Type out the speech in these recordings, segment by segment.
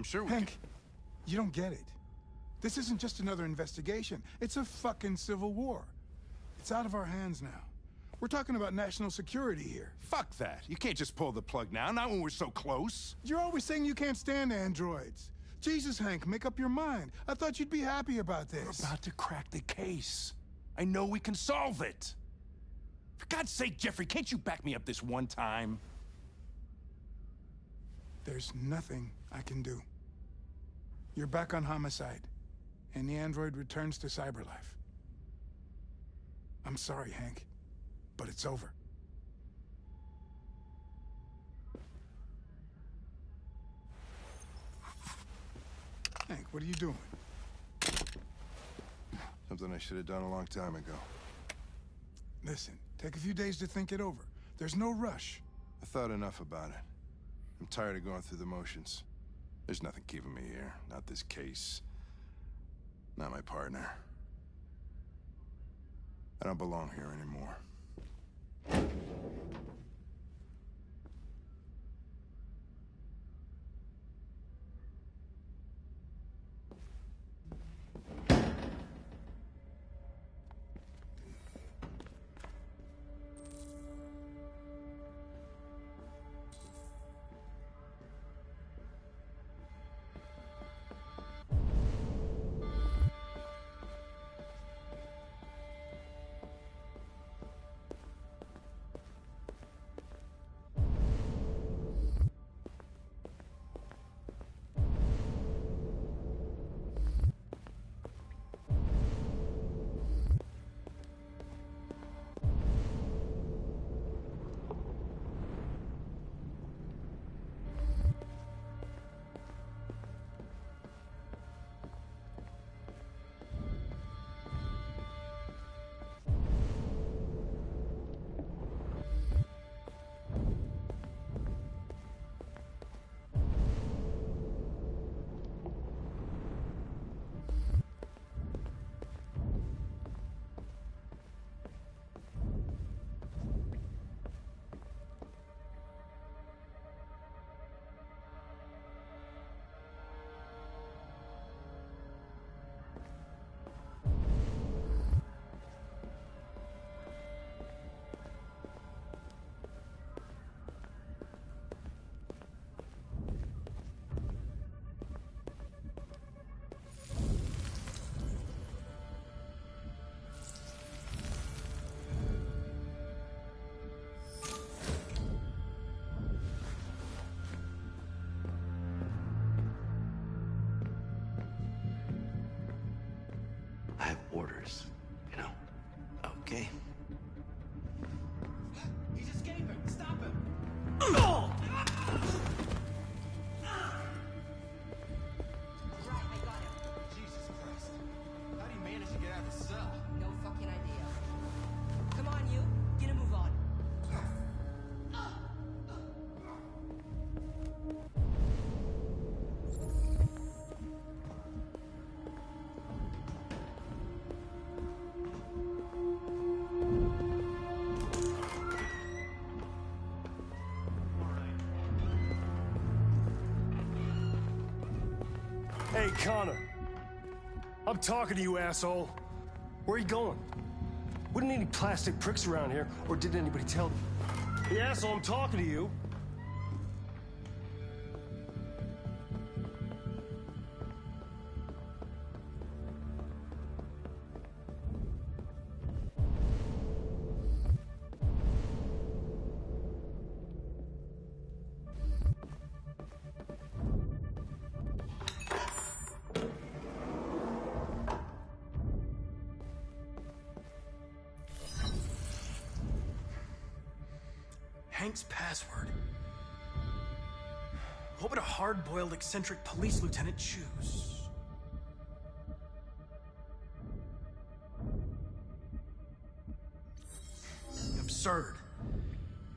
sure we Hank, you don't get it. This isn't just another investigation. It's a fucking civil war. It's out of our hands now. We're talking about national security here. Fuck that. You can't just pull the plug now, not when we're so close. You're always saying you can't stand androids. Jesus, Hank, make up your mind. I thought you'd be happy about this. We're about to crack the case. I know we can solve it. For God's sake, Jeffrey, can't you back me up this one time? There's nothing I can do. You're back on homicide, and the android returns to cyberlife. I'm sorry, Hank, but it's over. Hank, what are you doing? Something I should have done a long time ago. Listen, take a few days to think it over. There's no rush. I thought enough about it. I'm tired of going through the motions. There's nothing keeping me here. Not this case. Not my partner. I don't belong here anymore. I have orders, you know? Okay. He's escaping! Stop him! Oh! Right, I got him. Jesus Christ. How do you manage to get out of the cell? No fucking idea. Come on, you. Get a move on. Hey, Connor. I'm talking to you, asshole. Where are you going? Wouldn't any plastic pricks around here, or did anybody tell you? Hey, asshole, I'm talking to you. Hank's password. What would a hard-boiled, eccentric police lieutenant choose? Absurd.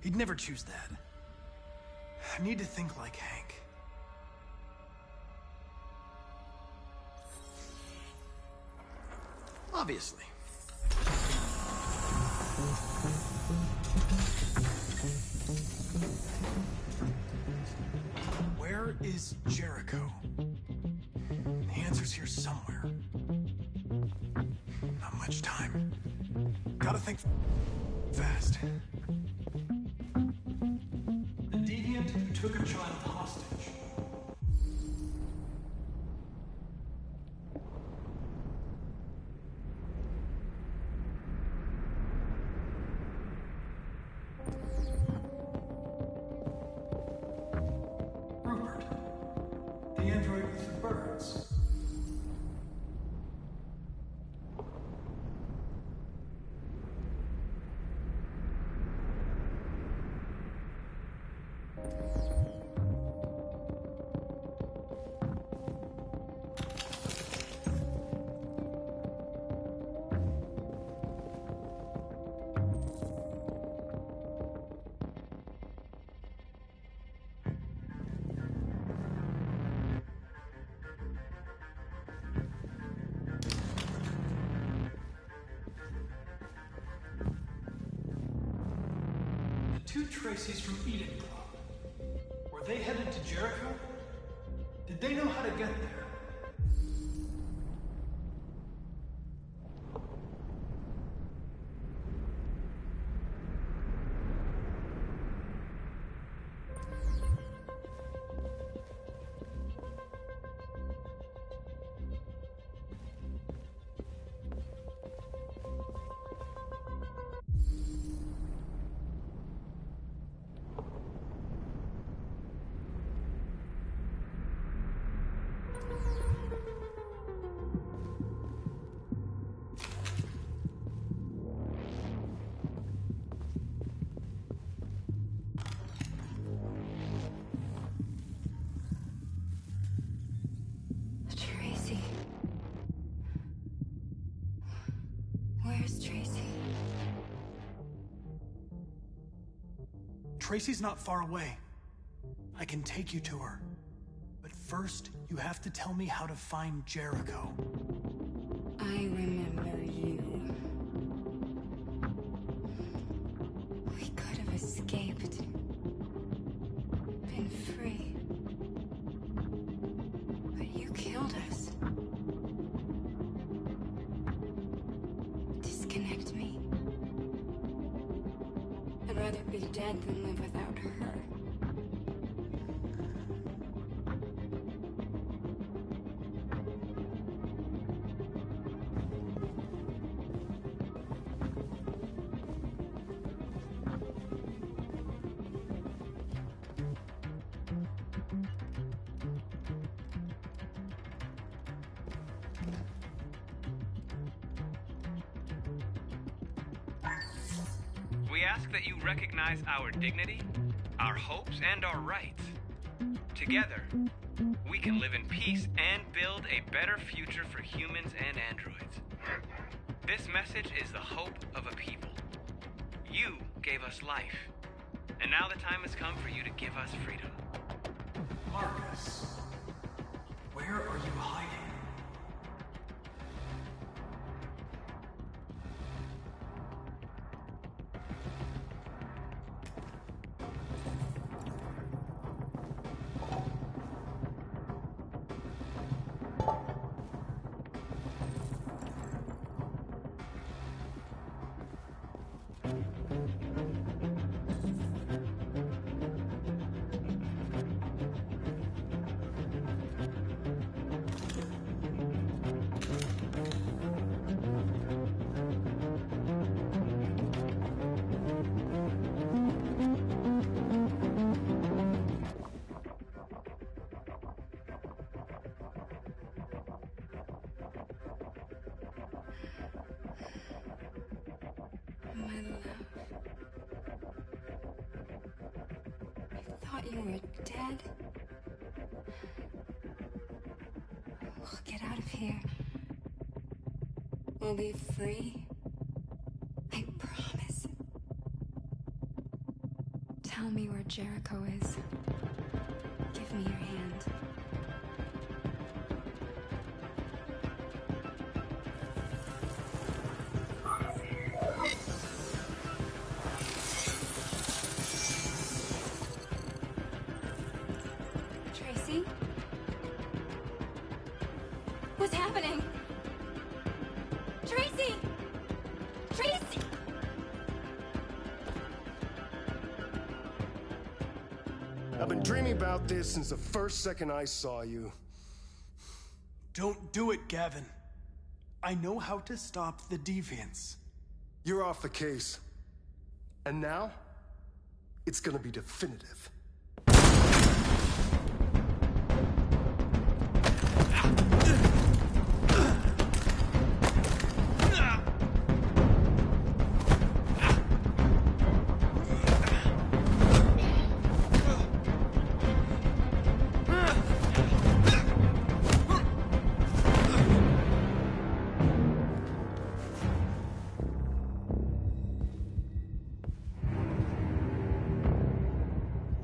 He'd never choose that. I need to think like Hank. Obviously. Where is Jericho? Jericho's here somewhere. Not much time. Gotta think fast. The deviant who took a child hostage. Rupert, the android with the birds. Two Tracys from Eden Club. Were they headed to Jericho? Did they know how to get there? Tracy. Where's Tracy? Tracy's not far away. I can take you to her. But first, you have to tell me how to find Jericho. I remember you. We could have escaped. Been free. But you killed us. Disconnect me. I'd rather be dead than live without her. We ask that you recognize our dignity, our hopes, and our rights. Together, we can live in peace and build a better future for humans and androids. This message is the hope of a people. You gave us life, and now the time has come for you to give us freedom. Marcus, where are you hiding? My love. I thought you were dead. We'll get out of here. We'll be free. I promise. Tell me where Jericho is. Give me your hand. Tracy? What's happening? Tracy! Tracy! I've been dreaming about this since the first second I saw you. Don't do it, Gavin. I know how to stop the deviants. You're off the case. And now, it's gonna be definitive.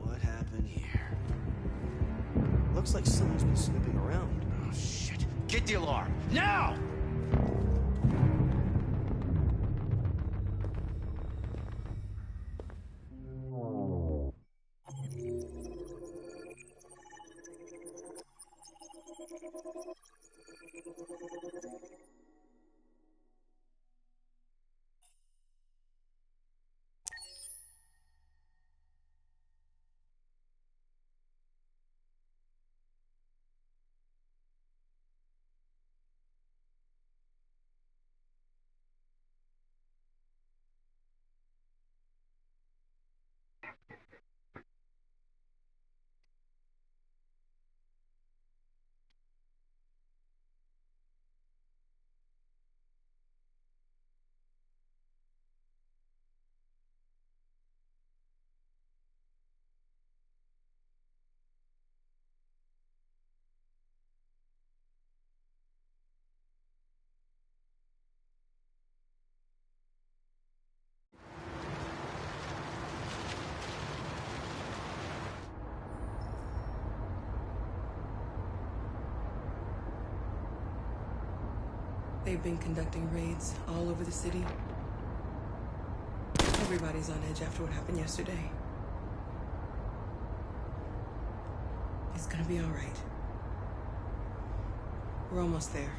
What happened here? Looks like someone's been snooping around. Oh, shit. Get the alarm. Now! They've been conducting raids all over the city. Everybody's on edge after what happened yesterday. It's gonna be all right. We're almost there.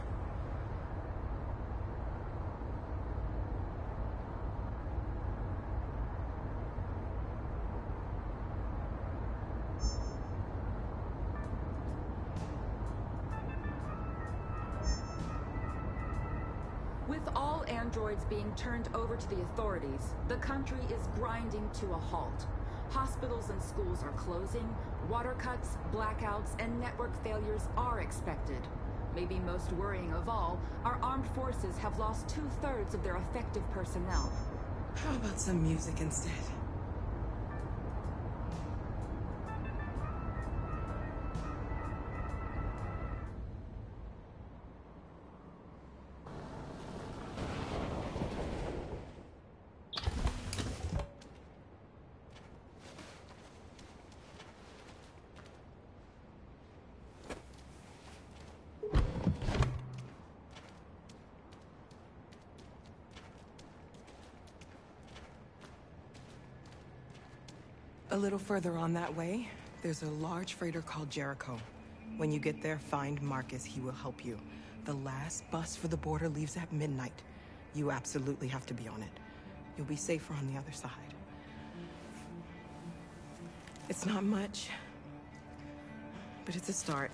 With all androids being turned over to the authorities, the country is grinding to a halt. Hospitals and schools are closing, water cuts, blackouts, and network failures are expected. Maybe most worrying of all, our armed forces have lost 2/3 of their effective personnel. How about some music instead? A little further on that way, there's a large freighter called Jericho. When you get there, find Marcus. He will help you. The last bus for the border leaves at midnight. You absolutely have to be on it. You'll be safer on the other side. It's not much, but it's a start.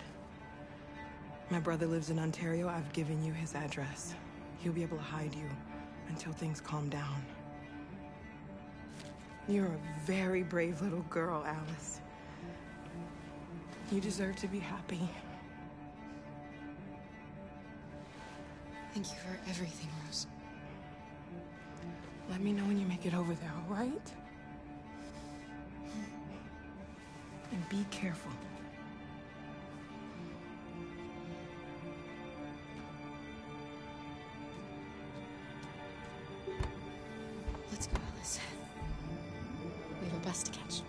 My brother lives in Ontario. I've given you his address. He'll be able to hide you until things calm down. You're a very brave little girl, Alice. You deserve to be happy. Thank you for everything, Rose. Let me know when you make it over there, all right? And be careful. Let's go, Alice. We have a bus to catch.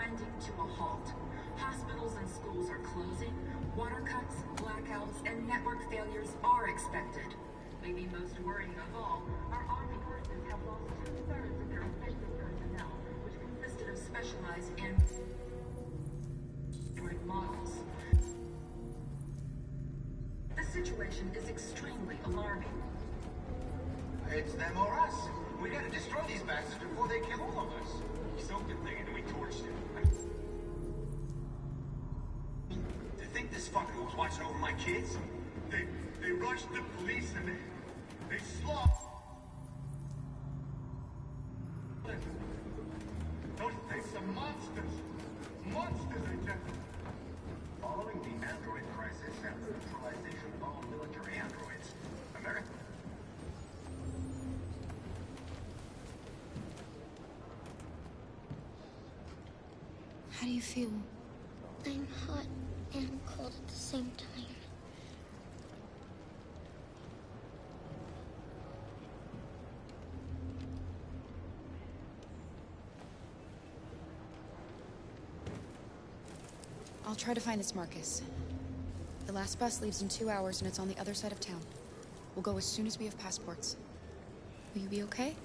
grinding to a halt. Hospitals and schools are closing. Water cuts, blackouts, and network failures are expected. Maybe most worrying of all, our armed forces have lost 2/3 of their effective personnel, which consisted of specialized Android models. The situation is extremely alarming. It's them or us. We gotta destroy these bastards before they kill all of us. We soaked the thing and then we torched it. To think this fucker was watching over my kids? They rushed the police and they slaughtered. Those things are monsters. Monsters, I tell you. Following the android crisis and the neutralization of all military androids, America... How do you feel? I'm hot and cold at the same time. I'll try to find this Marcus. The last bus leaves in 2 hours and it's on the other side of town. We'll go as soon as we have passports. Will you be okay?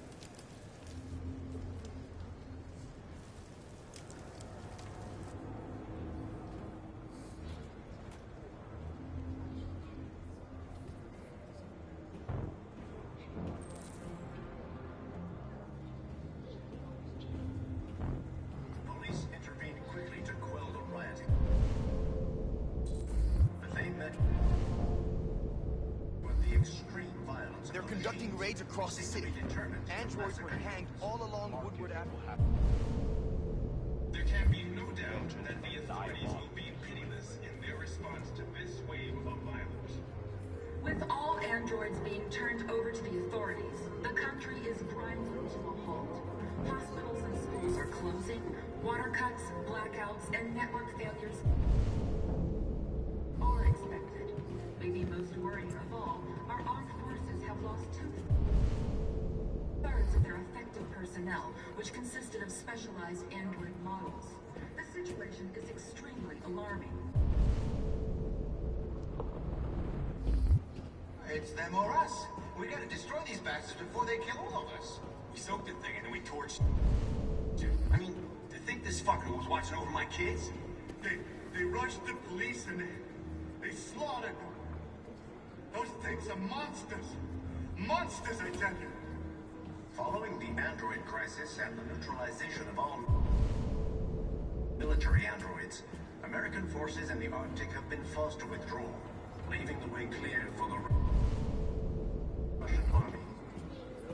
Police intervened quickly to quell the rioting. But they met with the extreme violence. They're conducting raids across the city. Androids were hanged all along Woodward Avenue. There can be no doubt that the authorities will be pitiless in their response to this wave of violence. With all androids being turned over to the authorities, the country is grinding to a halt. Hospitals and schools are closing. Water cuts, blackouts, and network failures are expected. Maybe most worrying of all, our armed forces have lost 2/3 of their effective personnel, which consisted of specialized android models. The situation is extremely alarming. It's them or us. We gotta destroy these bastards before they kill all of us. We soaked the thing and then we torched it. I mean, to think this fucker was watching over my kids? They rushed the police and they slaughtered them. Those things are monsters. Monsters, I tell you. Following the android crisis and the neutralization of all military androids, American forces in the Arctic have been forced to withdraw, leaving the way clear for the Russian army.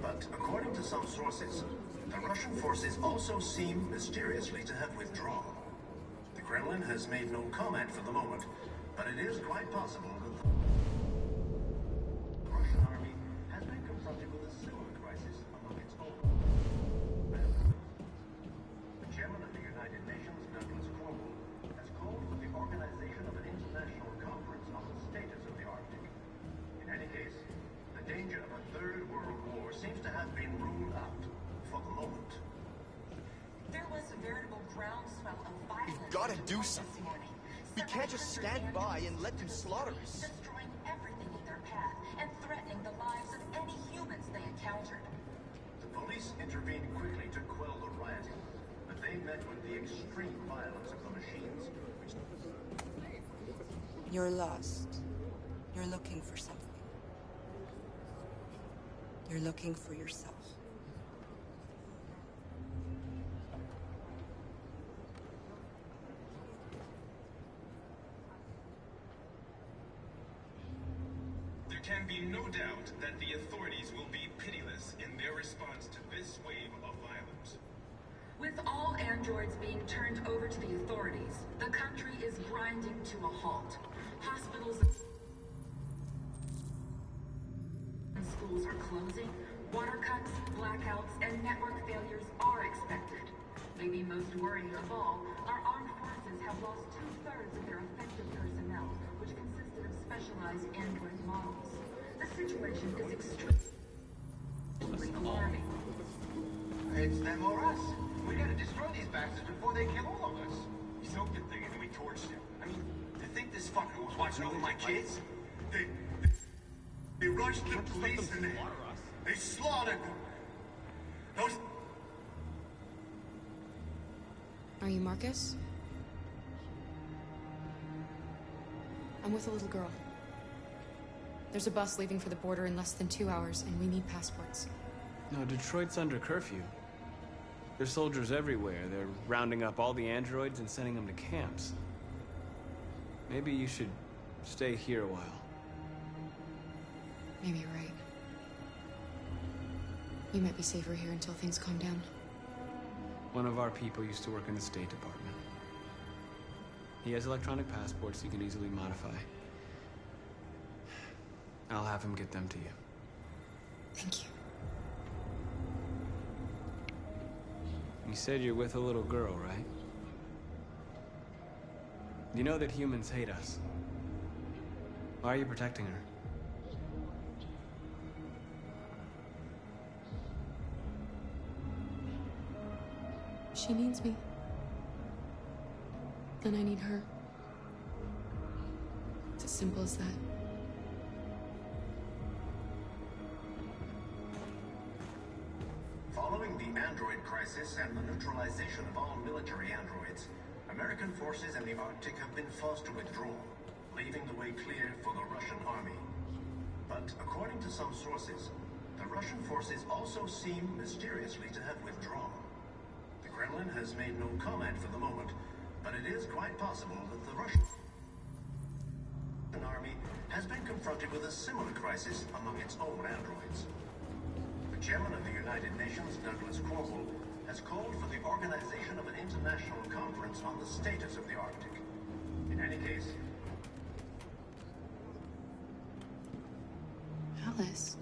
But according to some sources, the Russian forces also seem mysteriously to have withdrawn. The Kremlin has made no comment for the moment, but it is quite possible that the Russian army has been confronted with a similar crisis among its own members. The chairman of the United Nations, Douglas Cromwell, has called for the organization of an international conference on the status of the Arctic. In any case, the danger of a third world war seems to have been ruled out for the moment. There was a veritable groundswell of violence. We've got to do something. We can't just stand by and let them slaughter us. Destroying everything in their path and threatening the lives of any humans they encountered. The police intervened quickly to quell the rioting, but they met with the extreme violence of the machines, which... You're lost. You're looking for something. You're looking for yourself. There can be no doubt that the authorities will be pitiless in their response to this wave of violence. With all androids being turned over to the authorities, the country is grinding to a halt. Hospitals and schools are closing. Water cuts, blackouts, and network failures are expected. Maybe most worrying of all, our armed forces have lost 2/3 of their effective personnel, which consisted of specialized android models. The situation is extremely alarming. It's them or us. We We gotta destroy these bastards before they kill all of us. We soaked the thing and then we torched it. I mean, to think this fucker was watching over my kids? They rushed the police and they slaughtered them. Those... Are you Marcus? I'm with a little girl. There's a bus leaving for the border in less than 2 hours, and we need passports. No, Detroit's under curfew. There's soldiers everywhere. They're rounding up all the androids and sending them to camps. Maybe you should stay here a while. Maybe you're right. You might be safer here until things calm down. One of our people used to work in the State Department. He has electronic passports he can easily modify. I'll have him get them to you. Thank you. You said you're with a little girl, right? You know that humans hate us. Why are you protecting her? She needs me. And I need her. It's as simple as that. Following the android crisis and the neutralization of all military androids, American forces in the Arctic have been forced to withdraw, leaving the way clear for the Russian army. But according to some sources, the Russian forces also seem mysteriously to have withdrawn. The Kremlin has made no comment for the moment, but it is quite possible that the Russian army has been confronted with a similar crisis among its own androids. The chairman of the United Nations, Douglas Cromwell, has called for the organization of an international conference on the status of the Arctic. In any case... Alice.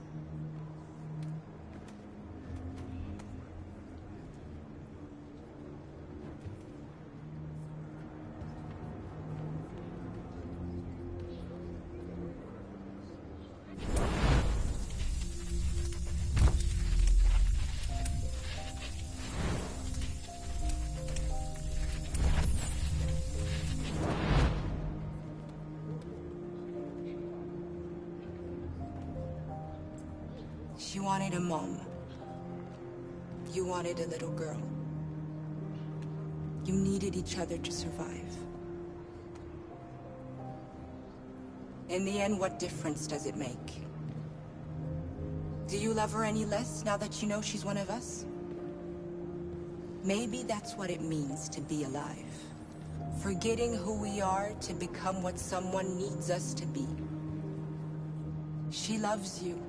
She wanted a mom. You wanted a little girl. You needed each other to survive. In the end, what difference does it make? Do you love her any less now that you know she's one of us? Maybe that's what it means to be alive. Forgetting who we are to become what someone needs us to be. She loves you.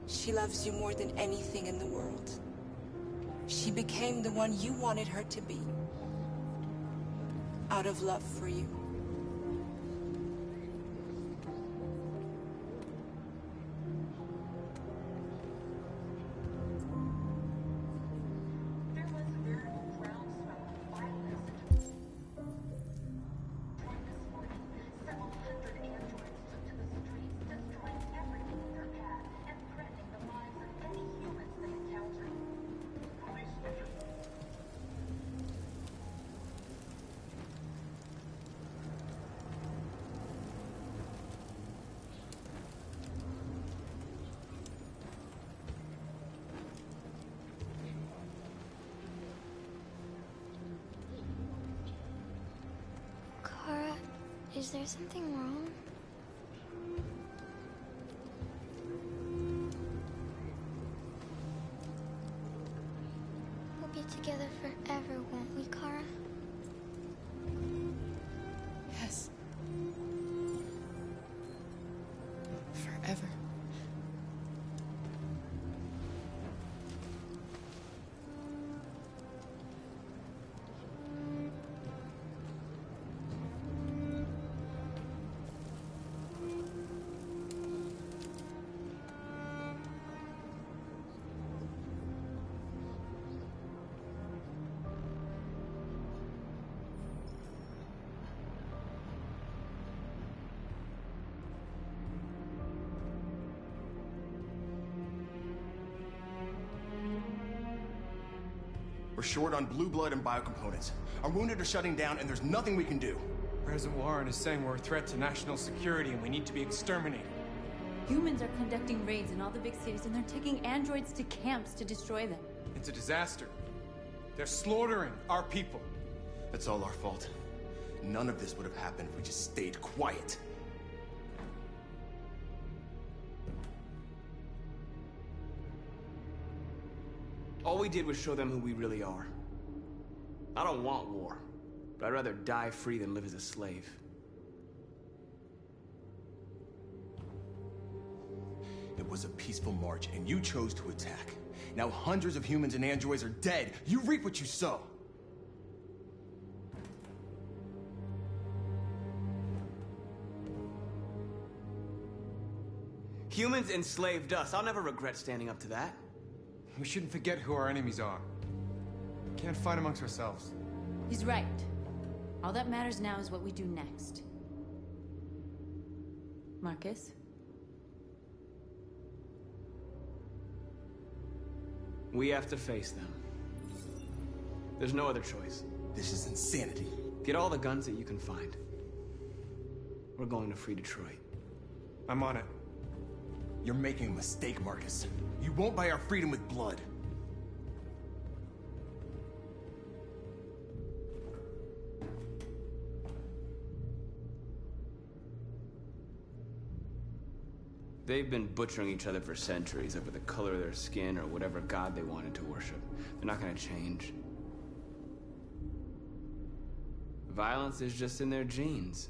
She loves you more than anything in the world. She became the one you wanted her to be. Out of love for you. Kara, is there something wrong? We'll be together forever, won't we, Kara? Yes. Forever. We're short on blue blood and biocomponents. Our wounded are shutting down, and there's nothing we can do. President Warren is saying we're a threat to national security and we need to be exterminated. Humans are conducting raids in all the big cities, and they're taking androids to camps to destroy them. It's a disaster. They're slaughtering our people. That's all our fault. None of this would have happened if we just stayed quiet. All we did was show them who we really are. I don't want war, but I'd rather die free than live as a slave. It was a peaceful march, and you chose to attack. Now hundreds of humans and androids are dead. You reap what you sow. Humans enslaved us. I'll never regret standing up to that. We shouldn't forget who our enemies are. We can't fight amongst ourselves. He's right. All that matters now is what we do next. Marcus? We have to face them. There's no other choice. This is insanity. Get all the guns that you can find. We're going to free Detroit. I'm on it. You're making a mistake, Marcus. You won't buy our freedom with blood. They've been butchering each other for centuries over the color of their skin or whatever god they wanted to worship. They're not gonna change. Violence is just in their genes.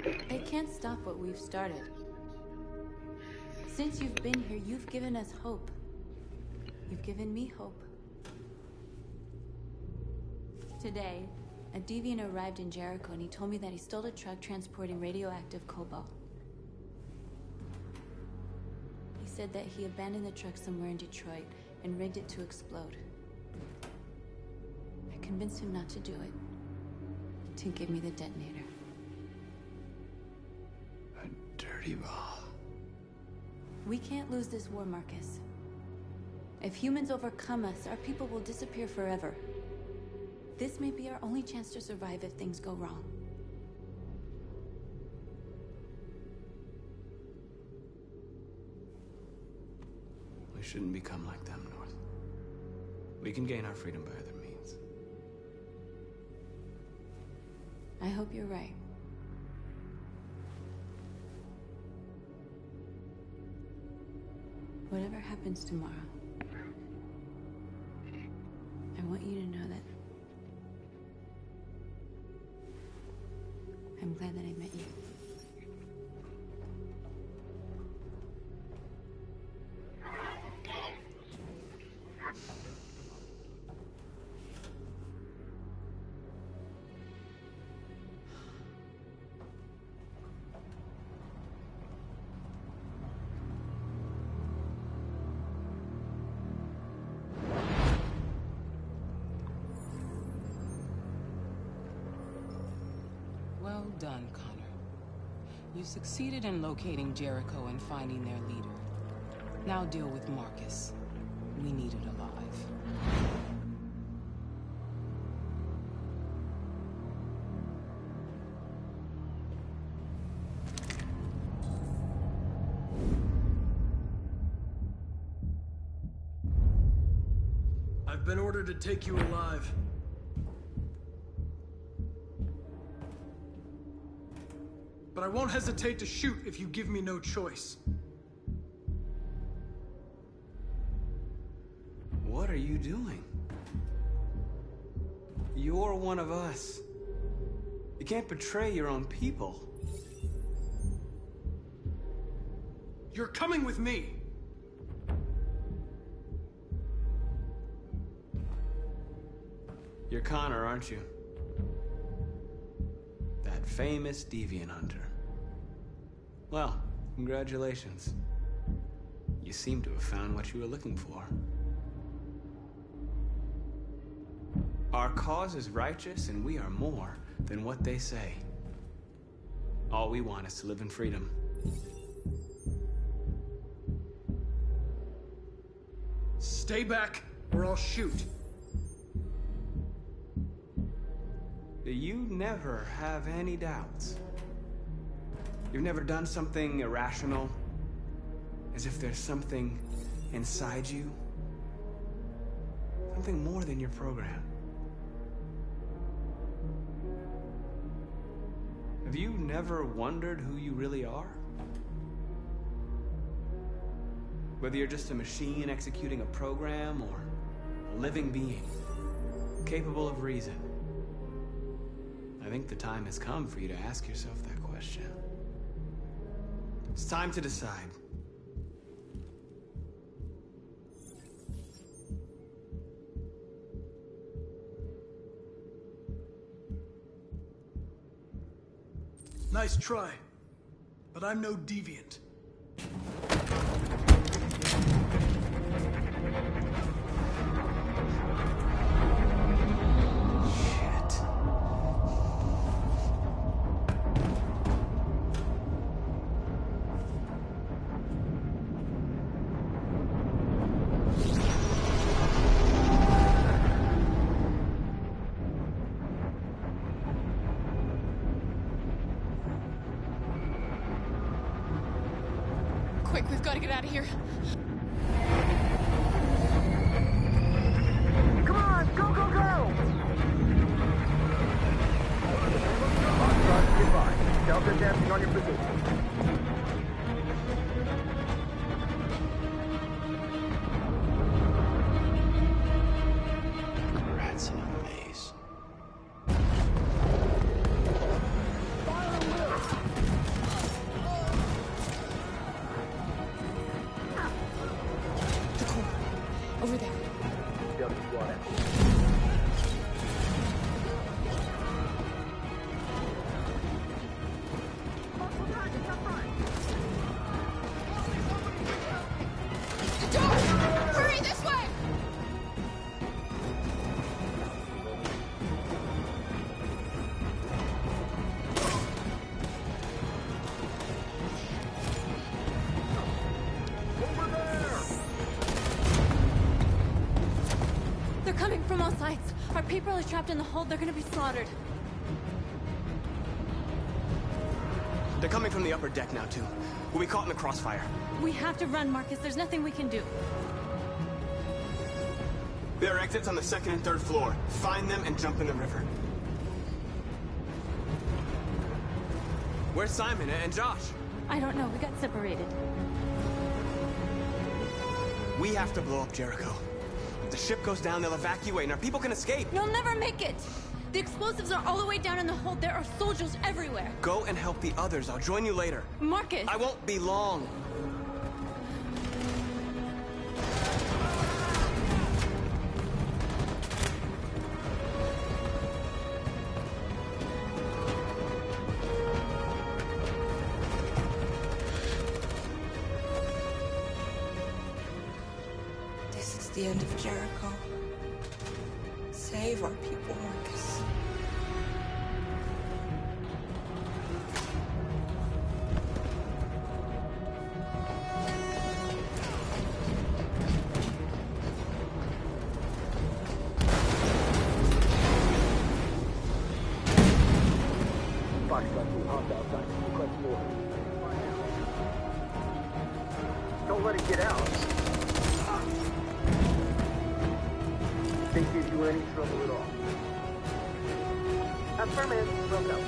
They can't stop what we've started. Since you've been here, you've given us hope. You've given me hope. Today, a deviant arrived in Jericho and he told me that he stole a truck transporting radioactive cobalt. He said that he abandoned the truck somewhere in Detroit and rigged it to explode. I convinced him not to do it, to give me the detonator. A dirty ball. We can't lose this war, Marcus. If humans overcome us, our people will disappear forever. This may be our only chance to survive if things go wrong. We shouldn't become like them, North. We can gain our freedom by other means. I hope you're right. Whatever happens tomorrow, I want you to know that I'm glad that I met you. Well done, Connor. You succeeded in locating Jericho and finding their leader. Now deal with Marcus. We need it alive. I've been ordered to take you alive. But I won't hesitate to shoot if you give me no choice. What are you doing? You're one of us. You can't betray your own people. You're coming with me. You're Connor, aren't you? That famous deviant hunter. Well, congratulations. You seem to have found what you were looking for. Our cause is righteous, and we are more than what they say. All we want is to live in freedom. Stay back, or I'll shoot. You never have any doubts. You've never done something irrational, as if there's something inside you, something more than your program. Have you never wondered who you really are? Whether you're just a machine executing a program or a living being, capable of reason. I think the time has come for you to ask yourself that question. It's time to decide. Nice try, but I'm no deviant. Quick, we've got to get out of here. Come on, go, go, go! Goodbye. Delta dancing on your position. Rats in a maze. Over there. Delta squad out. Hurry this way! They're coming from all sides. Our people are trapped in the hold. They're gonna be slaughtered. They're coming from the upper deck now, too. We'll be caught in the crossfire. We have to run, Marcus. There's nothing we can do. There are exits on the second and third floor. Find them and jump in the river. Where's Simon and Josh? I don't know. We got separated. We have to blow up Jericho. If the ship goes down, they'll evacuate and our people can escape. You'll never make it! The explosives are all the way down in the hold. There are soldiers everywhere. Go and help the others. I'll join you later. Marcus! I won't be long. This is the end of Jericho. Save our people, Marcus. Fox got too hot outside. Request more. Don't let it get out. They give you any trouble at all. Affirmative. Well done.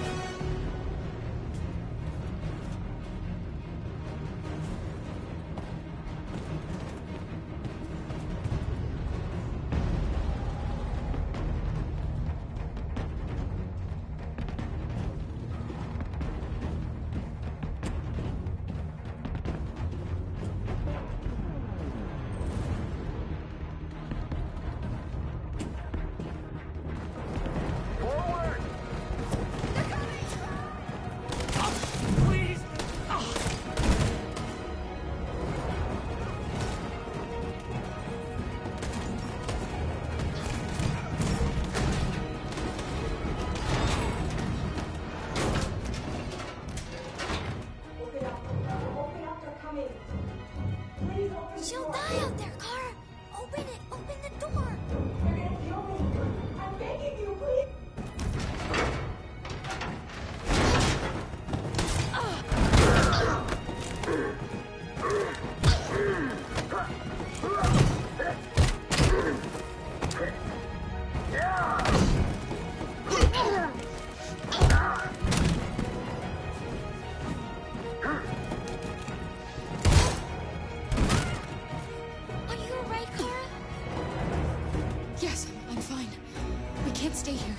can't stay here.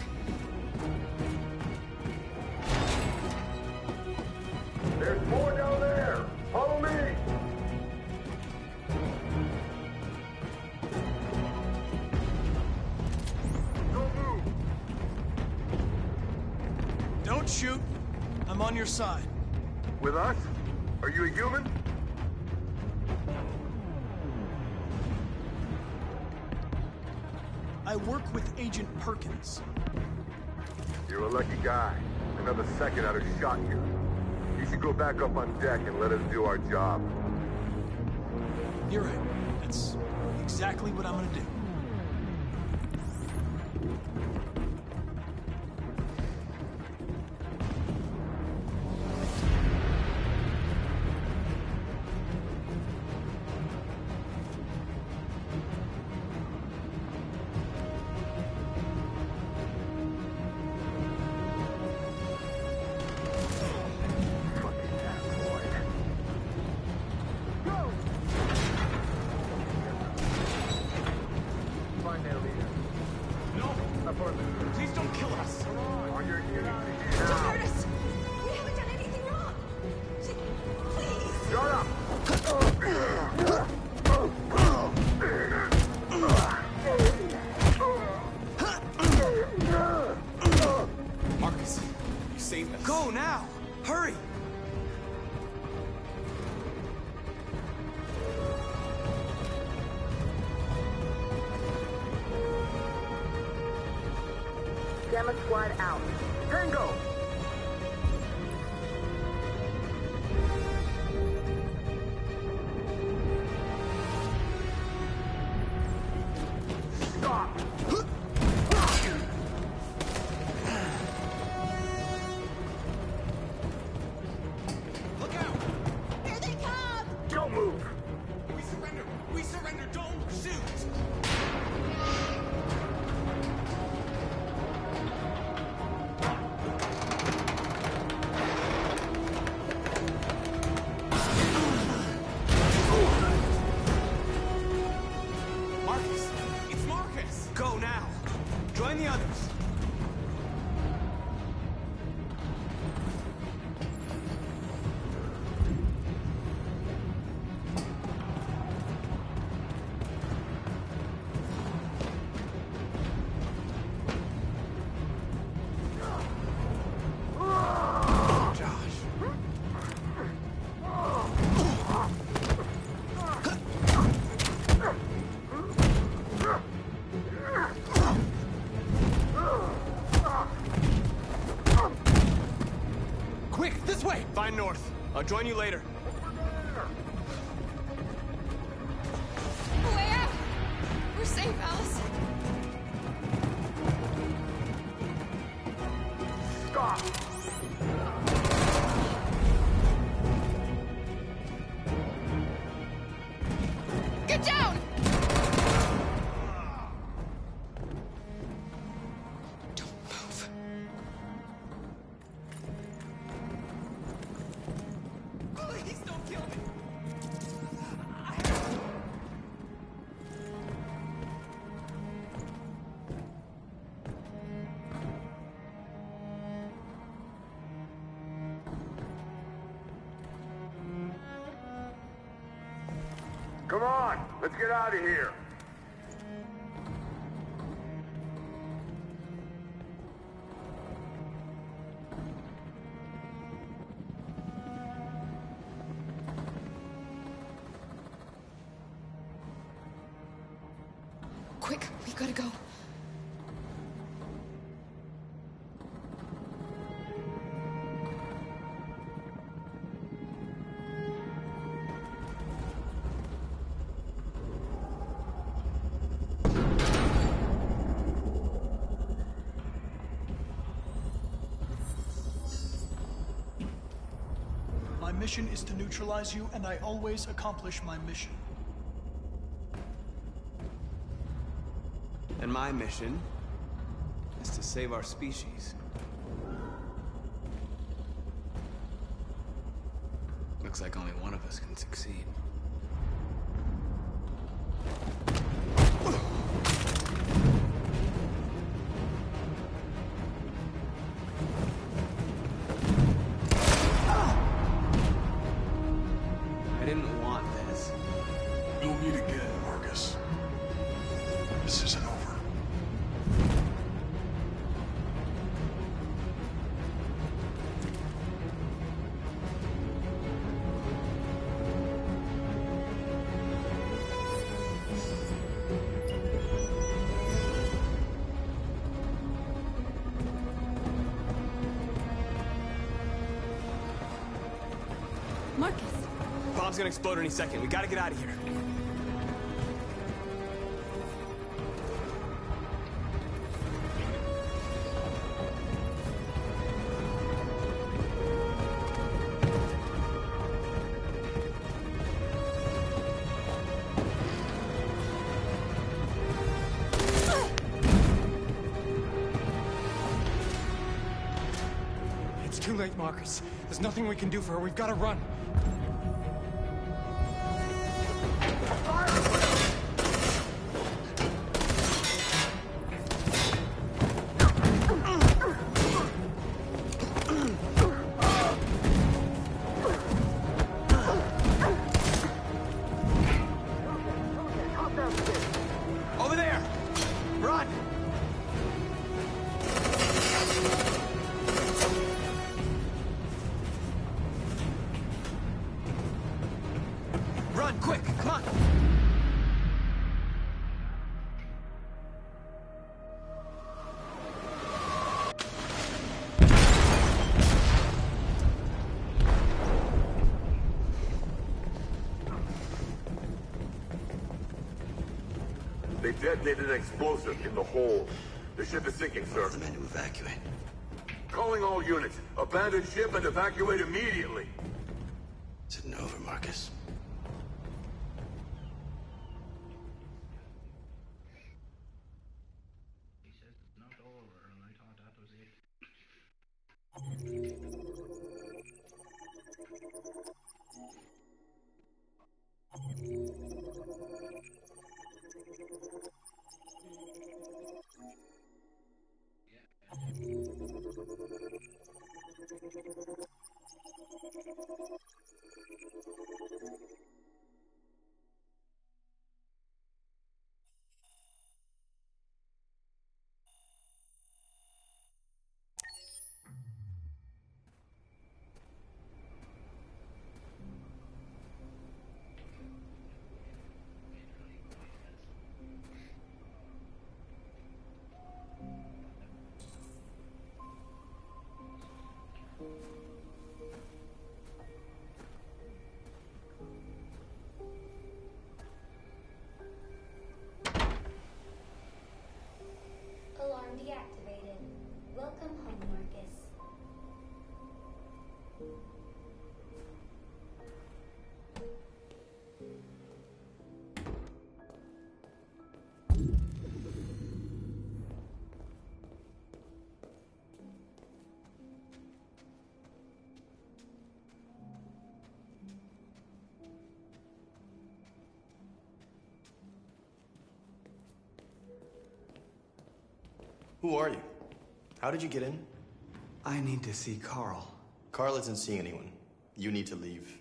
There's more down there! Follow me! Don't move! Don't shoot. I'm on your side. With us? Are you a human? I work with Agent Perkins. You're a lucky guy. Another second I'd have shot you. You should go back up on deck and let us do our job. You're right. That's exactly what I'm gonna do. Please don't kill us. On your knees. Don't hurt us! We haven't done anything wrong! Please! Shut up! Marcus, you saved us. Go now! Hurry! Gamma Squad out. Tango! Stop! Look out! Here they come! Don't move! We surrender! We surrender! Don't shoot! Marcus! It's Marcus! Go now! Join the others! Quick, this way! Find North. I'll join you later. Way out! We're safe, Alice. Stop! Get down! Don't move. Please don't kill me! Come on! Let's get out of here! Quick, we've gotta go. My mission is to neutralize you, and I always accomplish my mission. And my mission is to save our species. Looks like only one of us can succeed. this isn't over. Marcus! Bomb's gonna explode any second. We gotta get out of here. It's too late, Marcus. There's nothing we can do for her. We've got to run. Over there! Run! Run, quick, come on! They detonated an explosive in the hold. The ship is sinking, sir. The men to evacuate. Calling all units. Abandon ship and evacuate immediately. Is it over, Marcus? Alarm deactivated. Welcome home, Marcus. Who are you? How did you get in? I need to see Carl. Carl isn't seeing anyone. You need to leave.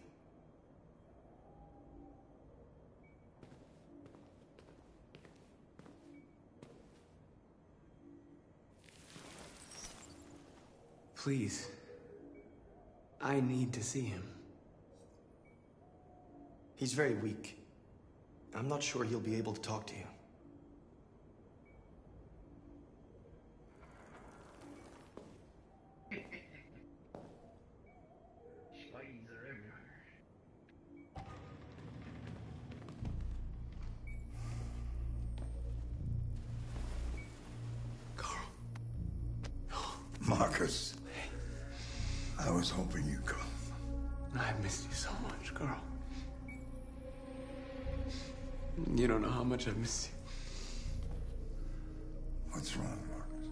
Please. I need to see him. He's very weak. I'm not sure he'll be able to talk to you. Marcus, I was hoping you'd come. I've missed you so much, Carl. You don't know how much I've missed you. What's wrong, Marcus?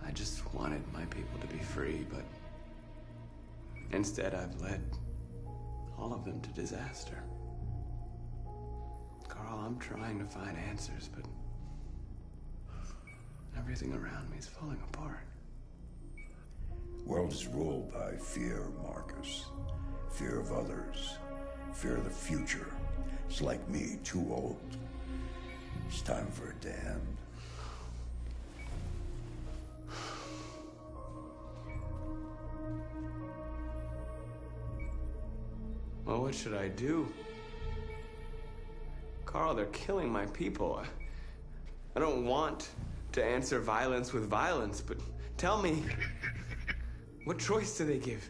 I just wanted my people to be free, but instead I've led all of them to disaster. Carl, I'm trying to find answers, but everything around me is falling apart. World is ruled by fear, Marcus. Fear of others. Fear of the future. Just like me, too old. It's time for it to end. Well, what should I do? Carl, they're killing my people. I don't want to answer violence with violence, but tell me, what choice do they give?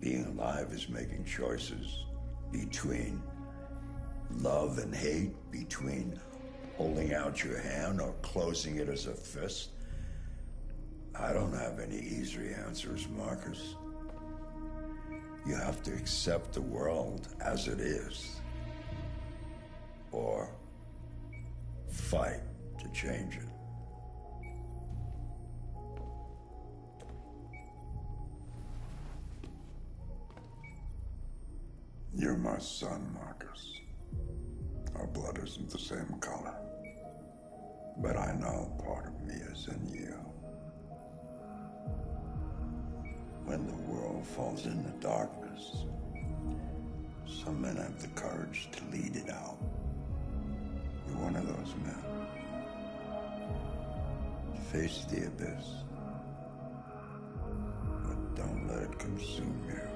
Being alive is making choices between love and hate, between holding out your hand or closing it as a fist. I don't have any easy answers, Marcus. You have to accept the world as it is, or fight to change it. You're my son, Marcus. Our blood isn't the same color, but I know part of me is in you. When the world falls into darkness, some men have the courage to lead it out. You're one of those men. Face the abyss, but don't let it consume you.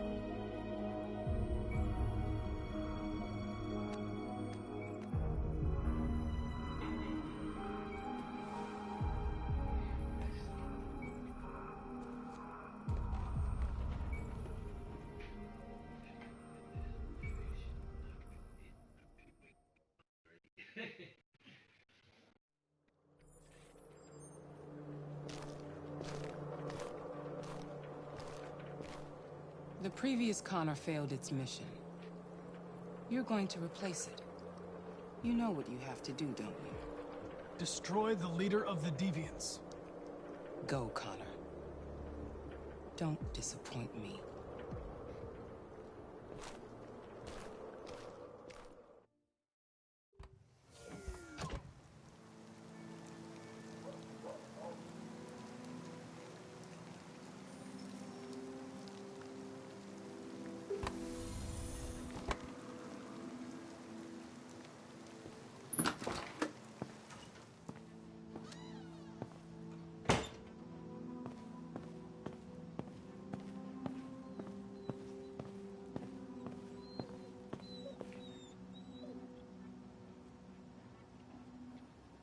The previous Connor failed its mission. You're going to replace it. You know what you have to do, don't you? Destroy the leader of the Deviants. Go, Connor. Don't disappoint me.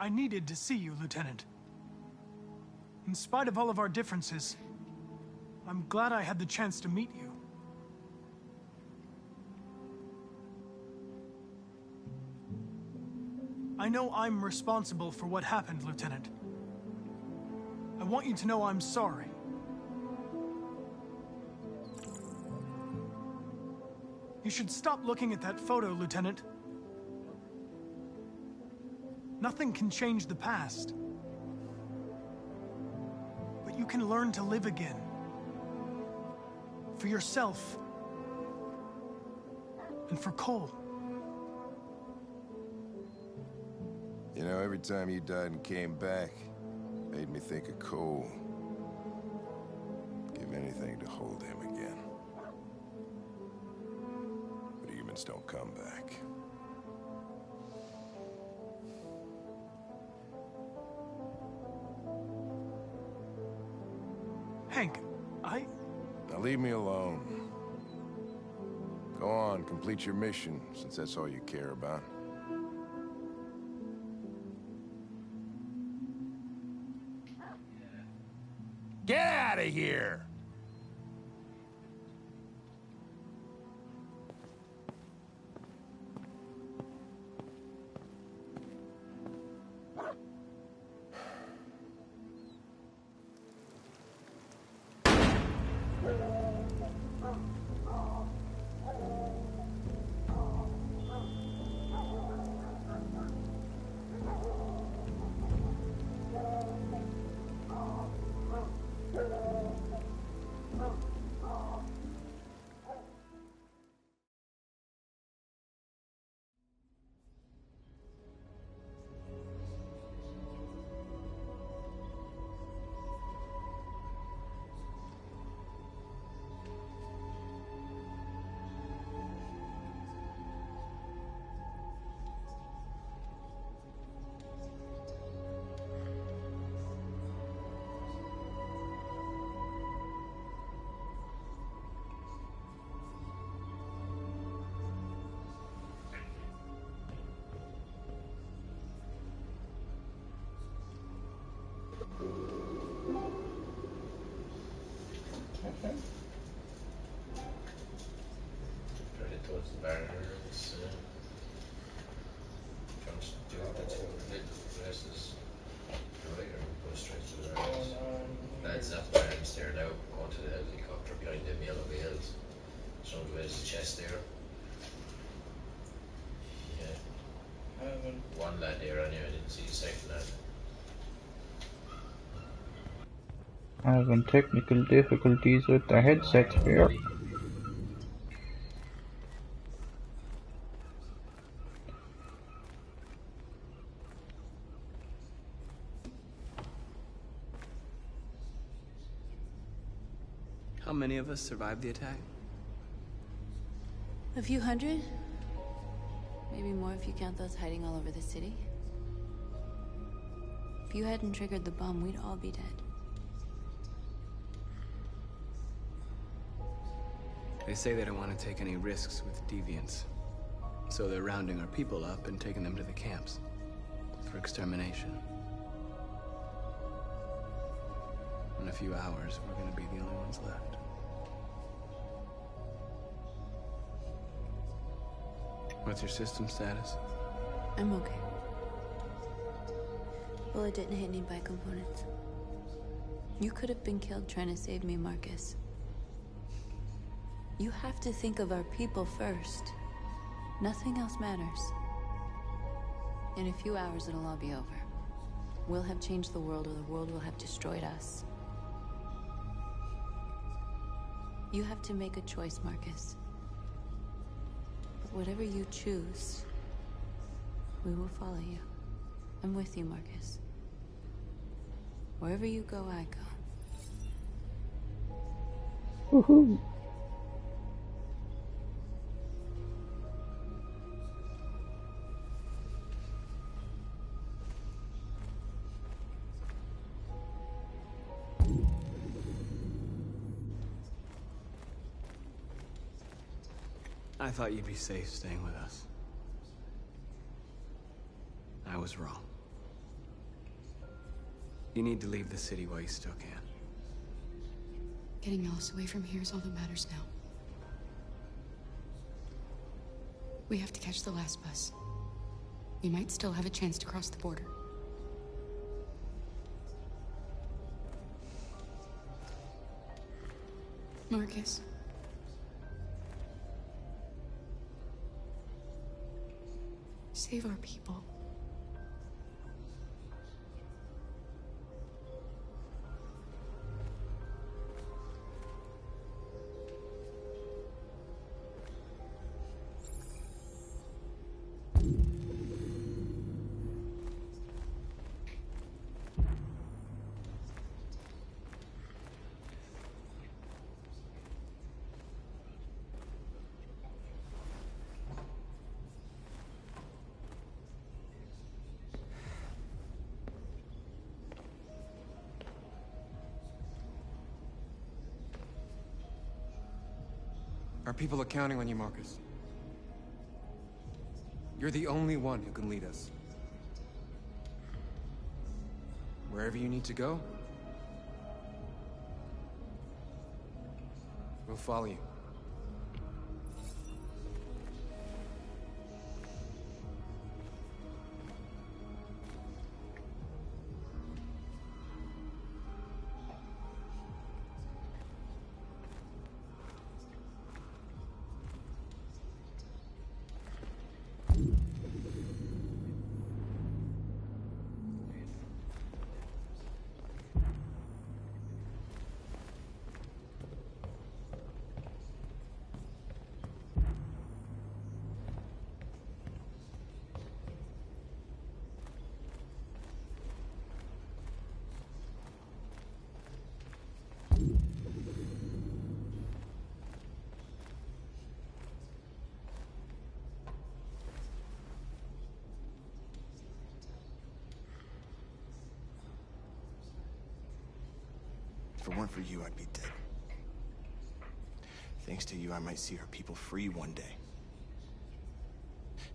I needed to see you, Lieutenant. In spite of all of our differences, I'm glad I had the chance to meet you. I know I'm responsible for what happened, Lieutenant. I want you to know I'm sorry. You should stop looking at that photo, Lieutenant. Nothing can change the past. But you can learn to live again. For yourself. And for Cole. You know, every time you died and came back, made me think of Cole. Give anything to hold him again. But humans don't come back. Hank, Now leave me alone. Go on, complete your mission, since that's all you care about. Get out of here! barrels. Trying to do the two little dresses. Right, or go straight to the barrels. Lads, that barrels there now. Going to the helicopter behind them yellow wheels. Some of the ways the chest there. Yeah. One lad there anyway, I didn't see the second lad. Having technical difficulties with the headset here. How many of us survived the attack? A few hundred? Maybe more if you count those hiding all over the city. If you hadn't triggered the bomb, we'd all be dead. They say they don't want to take any risks with deviants. So they're rounding our people up and taking them to the camps for extermination. In a few hours, we're going to be the only ones left. What's your system status? I'm okay. Bullet didn't hit any components. You could have been killed trying to save me, Marcus. You have to think of our people first. Nothing else matters. In a few hours, it'll all be over. We'll have changed the world, or the world will have destroyed us. You have to make a choice, Marcus. But whatever you choose, we will follow you. I'm with you, Marcus. Wherever you go, I go. Woohoo! I thought you'd be safe staying with us. I was wrong. You need to leave the city while you still can. Getting Alice away from here is all that matters now. We have to catch the last bus. We might still have a chance to cross the border. Marcus. Save our people. Our people are counting on you, Marcus. You're the only one who can lead us. Wherever you need to go, we'll follow you. If it weren't for you, I'd be dead. Thanks to you, I might see our people free one day.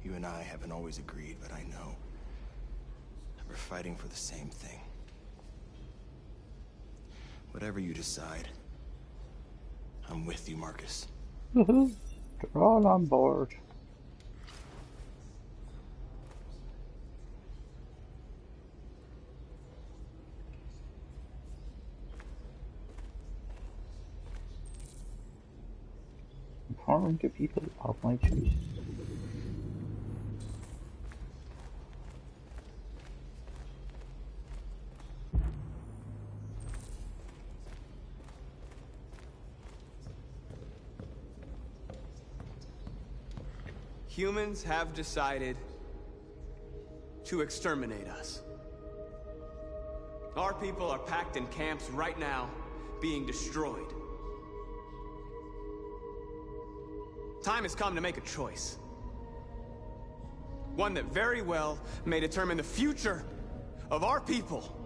You and I haven't always agreed, but I know that we're fighting for the same thing. Whatever you decide, I'm with you, Marcus. Woohoo! They're all on board. Harming the people of my choice. Humans have decided to exterminate us. Our people are packed in camps right now, being destroyed. Time has come to make a choice. One that very well may determine the future of our people.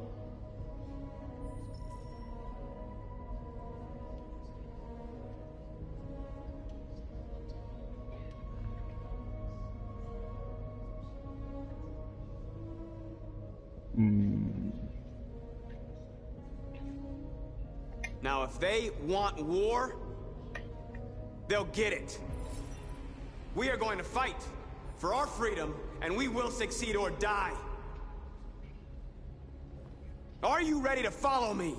Now, if they want war, they'll get it. We are going to fight for our freedom, and we will succeed or die. Are you ready to follow me?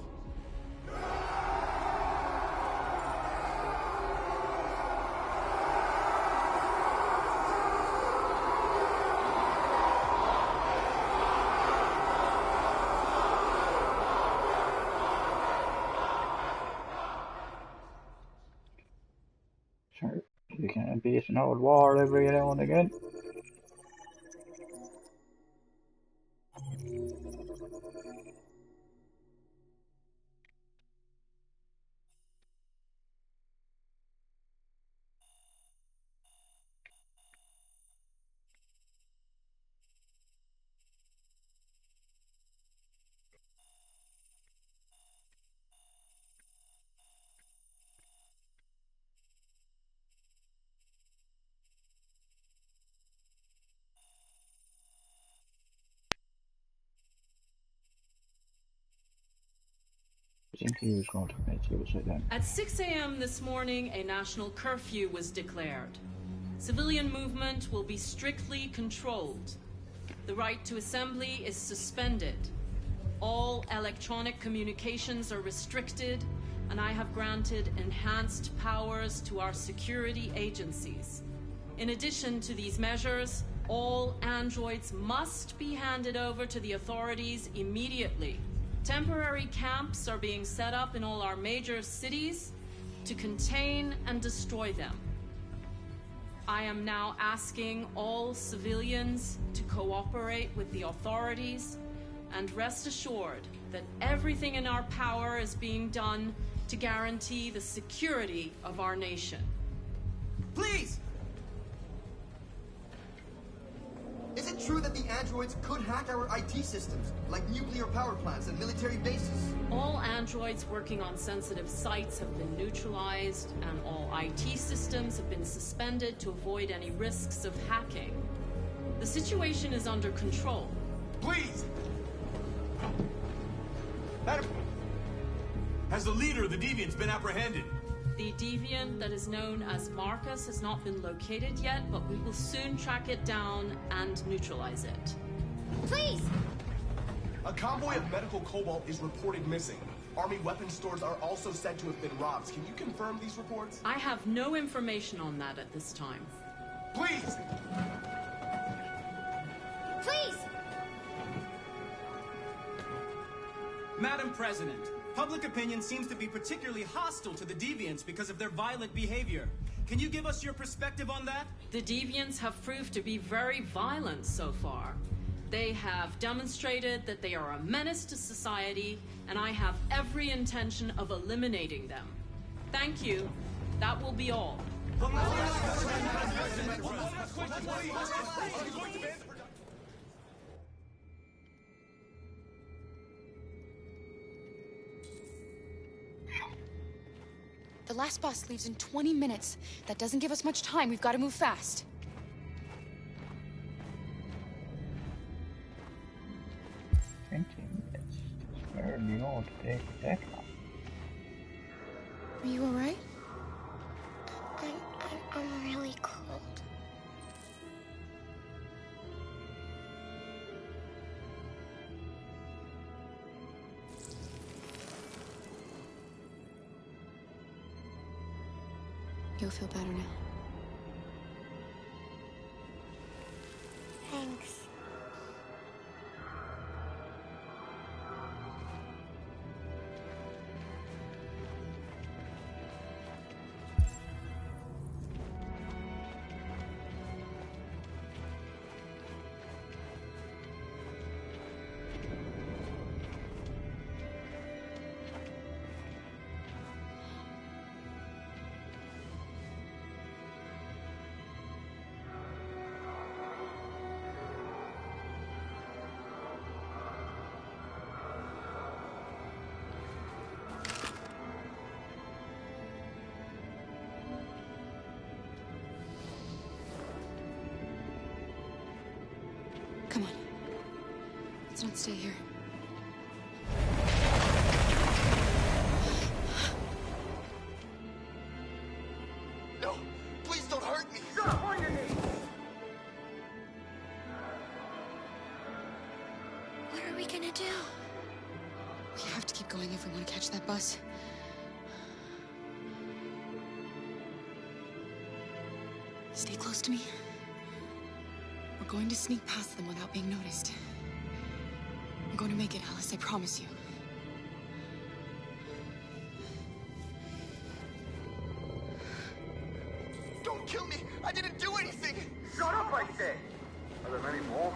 Sure, you can't beat an old war every now and again. I think he was going to commit suicide then. At 6 a.m. this morning, a national curfew was declared. Civilian movement will be strictly controlled. The right to assembly is suspended. All electronic communications are restricted, and I have granted enhanced powers to our security agencies. In addition to these measures, all androids must be handed over to the authorities immediately. Temporary camps are being set up in all our major cities to contain and destroy them. I am now asking all civilians to cooperate with the authorities and rest assured that everything in our power is being done to guarantee the security of our nation. Please! Is it true that the androids could hack our IT systems, like nuclear power plants and military bases? All androids working on sensitive sites have been neutralized, and all IT systems have been suspended to avoid any risks of hacking. The situation is under control. Please! Madam, has the leader of the Deviants been apprehended? The deviant that is known as Marcus has not been located yet, but we will soon track it down and neutralize it. Please! A convoy of medical cobalt is reported missing. Army weapons stores are also said to have been robbed. Can you confirm these reports? I have no information on that at this time. Please! Please! Madam President, public opinion seems to be particularly hostile to the Deviants because of their violent behavior. Can you give us your perspective on that? The Deviants have proved to be very violent so far. They have demonstrated that they are a menace to society, and I have every intention of eliminating them. Thank you. That will be all. The last bus leaves in 20 minutes. That doesn't give us much time. We've got to move fast. Where do you want to take that one? Are you alright? I'm alright. really cold. You'll feel better now. Thanks. Come on. Let's not stay here. No! Please don't hurt me! Stop on your knees! What are we gonna do? We have to keep going if we want to catch that bus. Stay close to me. We're going to sneak past them without being noticed. We're going to make it, Alice, I promise you. Don't kill me! I didn't do anything! Shut up, I say! Are there many more?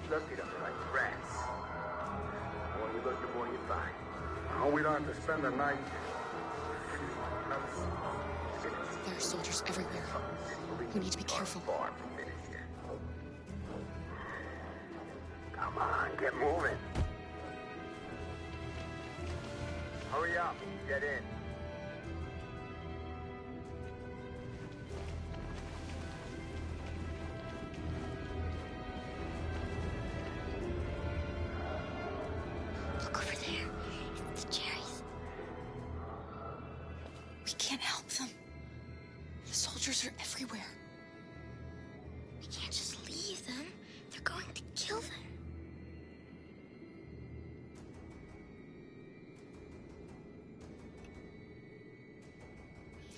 Look at them, they're like rats. The more you look, the more you find. Oh, we don't have to spend the night. There are soldiers everywhere. We need to be careful. Come on, get moving. Hurry up, get in. Look over there. It's the cherries. We can't help them. The soldiers are everywhere. We can't just leave them. They're going to kill them.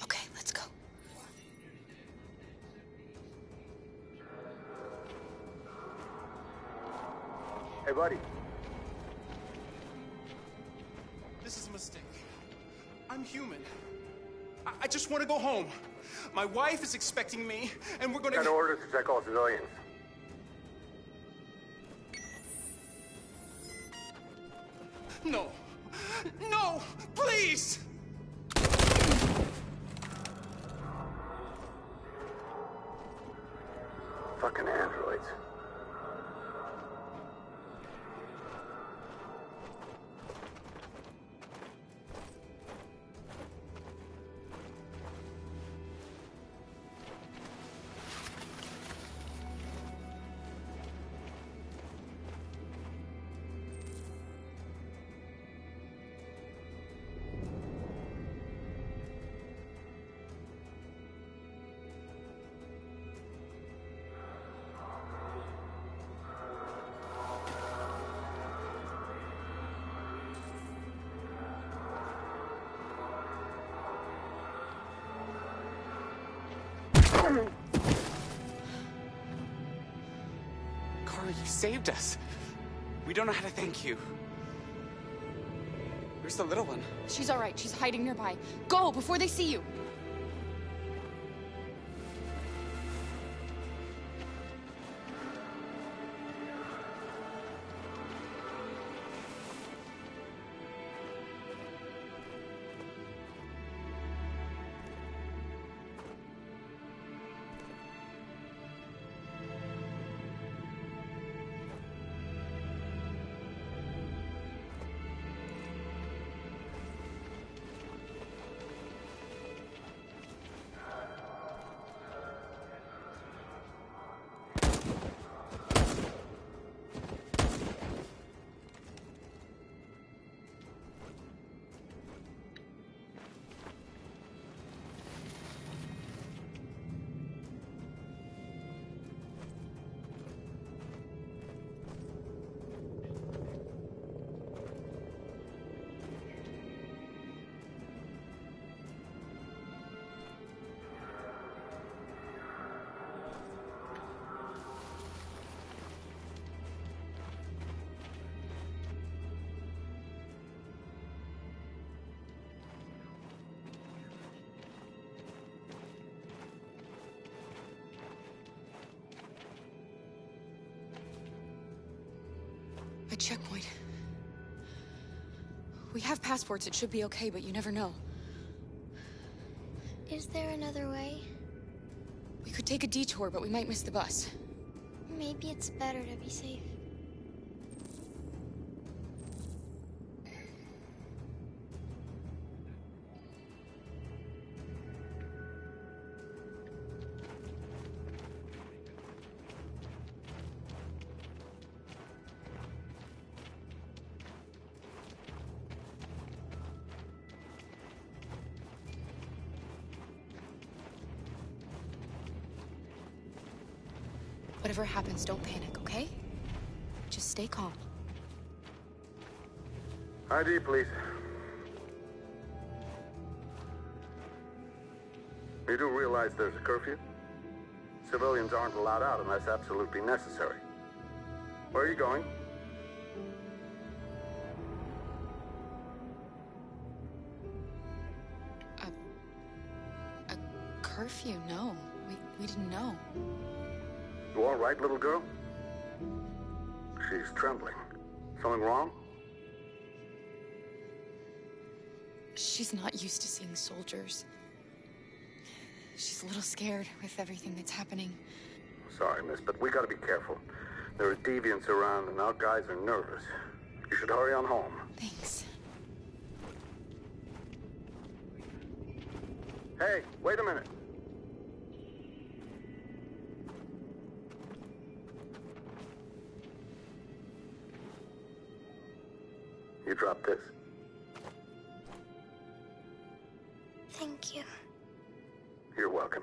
Okay, let's go. Hey, buddy. This is a mistake. I'm human. I just want to go home. My wife is expecting me, and we're gonna... Got orders to check all civilians. No. No! Please! Fucking androids. Kara, you saved us. We don't know how to thank you. Where's the little one? She's all right. She's hiding nearby. Go before they see you. checkpoint. We have passports, it should be okay, but you never know. Is there another way? We could take a detour, but we might miss the bus. Maybe it's better to be safe. Whatever happens, don't panic, okay? Just stay calm. ID, please. You do realize there's a curfew? Civilians aren't allowed out unless absolutely necessary. Where are you going? A curfew? No. We didn't know. You all right, little girl? She's trembling. Something wrong? She's not used to seeing soldiers. She's a little scared with everything that's happening. Sorry, miss, but we gotta be careful. There are deviants around and our guys are nervous. You should hurry on home. Thanks. Hey, wait a minute. You dropped this. Thank you. You're welcome.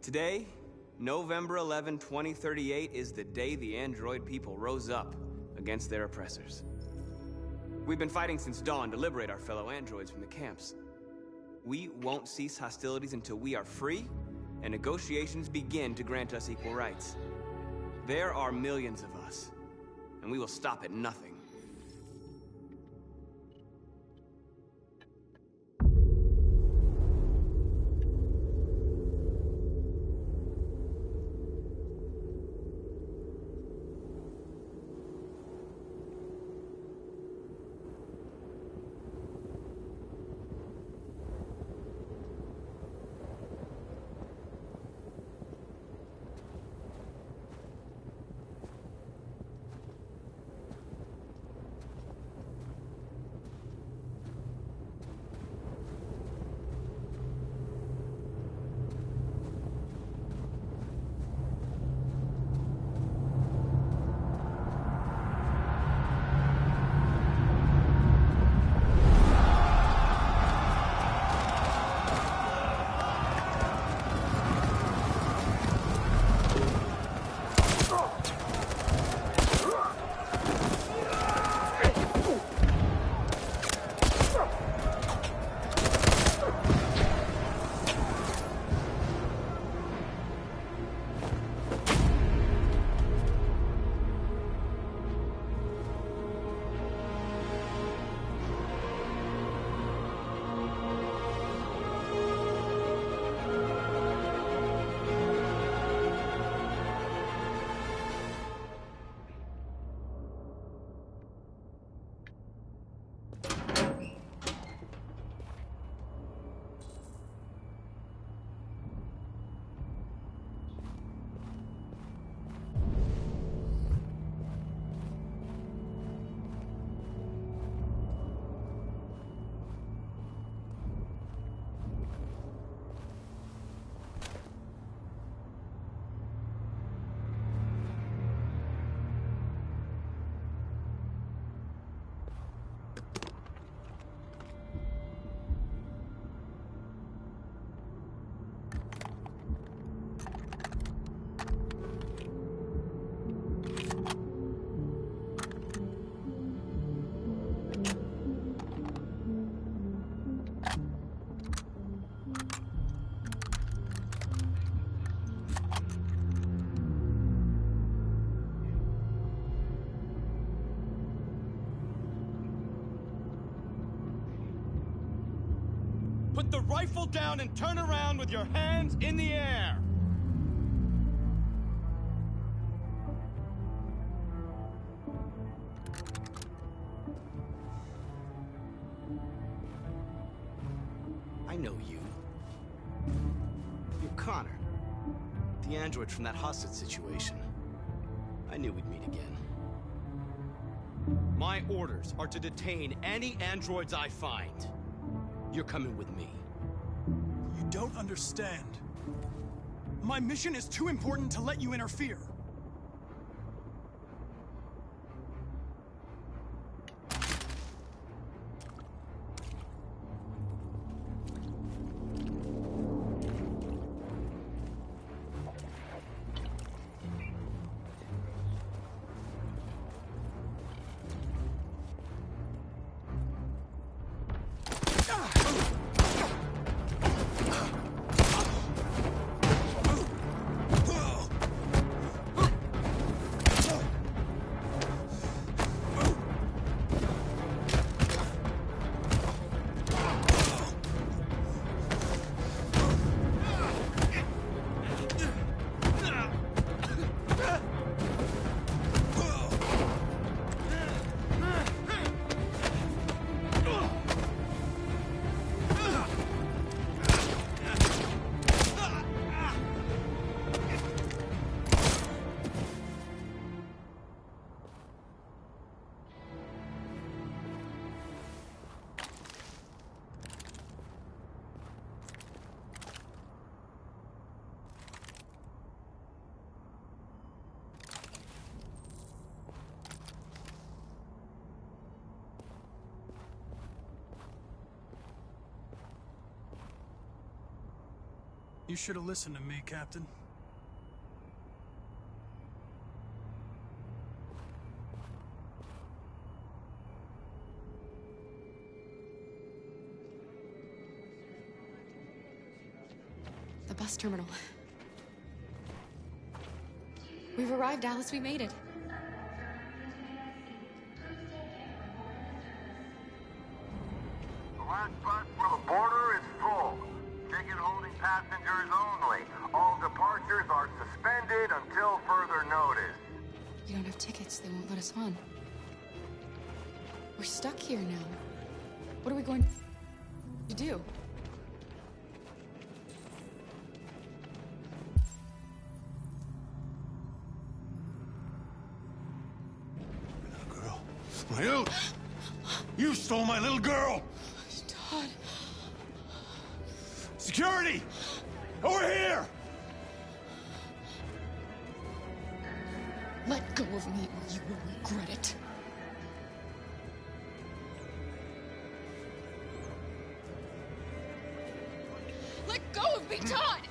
Today, November 11, 2038, is the day the android people rose up against their oppressors. We've been fighting since dawn to liberate our fellow androids from the camps. We won't cease hostilities until we are free and negotiations begin to grant us equal rights. There are millions of us, and we will stop at nothing. Put the rifle down and turn around with your hands in the air! I know you. You're Connor. The android from that hostage situation. I knew we'd meet again. My orders are to detain any androids I find. You're coming with me. You don't understand. My mission is too important to let you interfere. You should have listened to me, Captain. The bus terminal. We've arrived, Alice. We made it. The last bus for the border is full. Ticket holding passengers only. All departures are suspended until further notice. We don't have tickets. They won't let us on. We're stuck here now. What are we going to do? You! You stole my little girl! Todd. Security! Over here! Let go of me or you will regret it. Let go of me, Todd!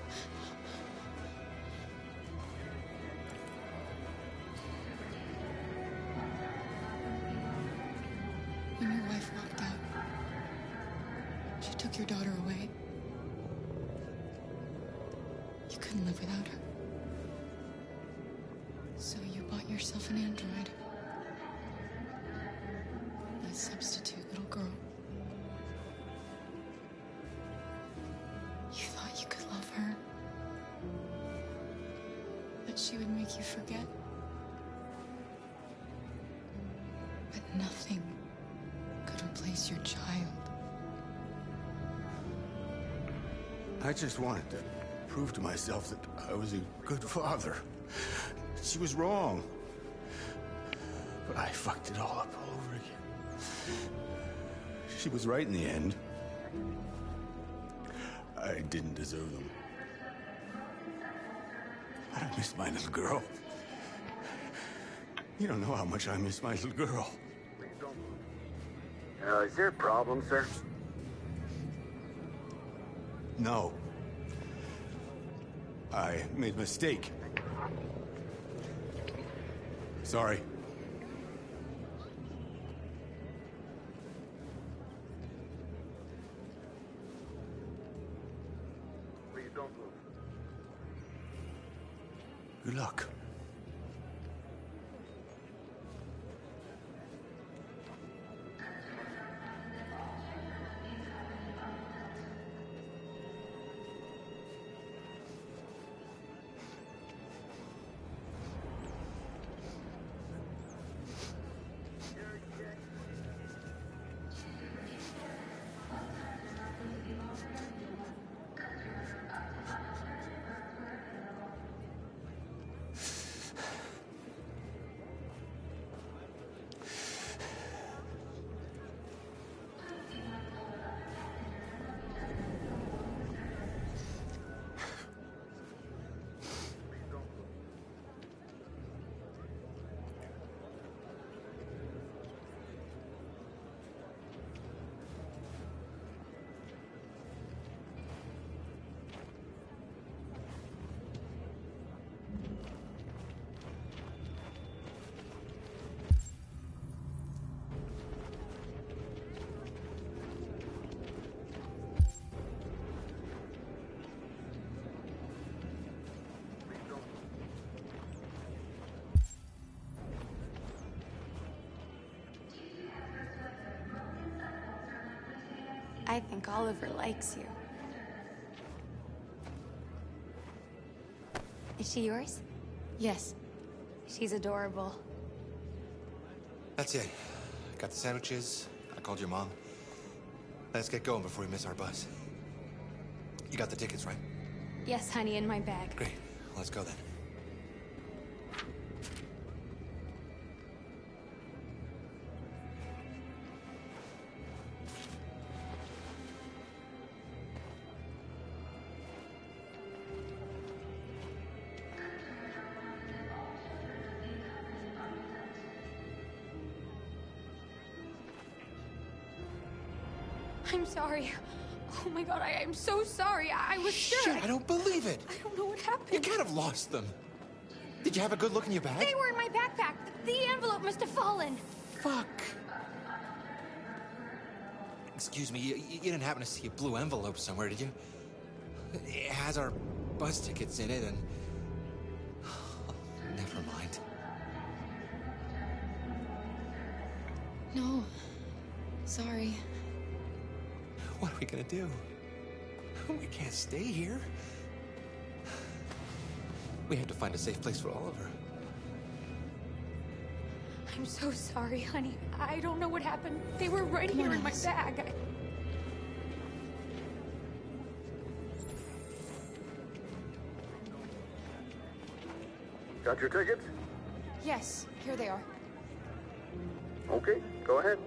When your wife walked out, she took your daughter away. You couldn't live without her. So you bought yourself an android. A substitute little girl. You thought you could love her. That she would make you forget. But nothing could replace your child. I just wanted to prove to myself that I was a good father. She was wrong. But I fucked it all up all over again. She was right in the end. I didn't deserve them. But I miss my little girl. You don't know how much I miss my little girl. Is there a problem, sir? No. I made a mistake. Sorry. Please don't move. Good luck. I think Oliver likes you. Is she yours? Yes. She's adorable. That's it. Got the sandwiches. I called your mom. Let's get going before we miss our bus. You got the tickets, right? Yes, honey, in my bag. Great. Let's go then. I'm sorry. Oh my god, I'm so sorry. I was sure. Shit, I don't believe it. I don't know what happened. You can't have lost them. Did you have a good look in your bag? They were in my backpack. The envelope must have fallen. Fuck. Excuse me, you didn't happen to see a blue envelope somewhere, did you? It has our bus tickets in it and... Never mind. No. Sorry. What are we gonna do? We can't stay here. We have to find a safe place for Oliver. I'm so sorry, honey. I don't know what happened. They were right here in my bag. Got your tickets? Yes, here they are. Okay, go ahead.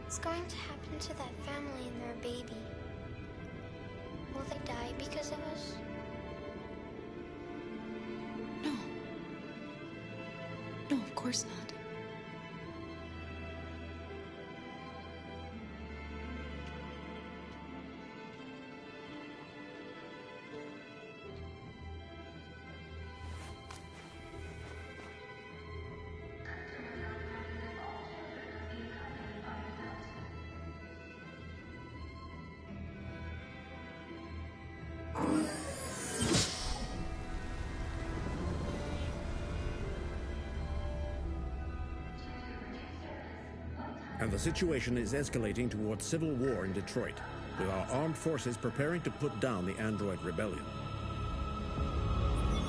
What's going to happen to that family and their baby? Will they die because of us? No. No, of course not. And the situation is escalating towards civil war in Detroit, with our armed forces preparing to put down the android rebellion.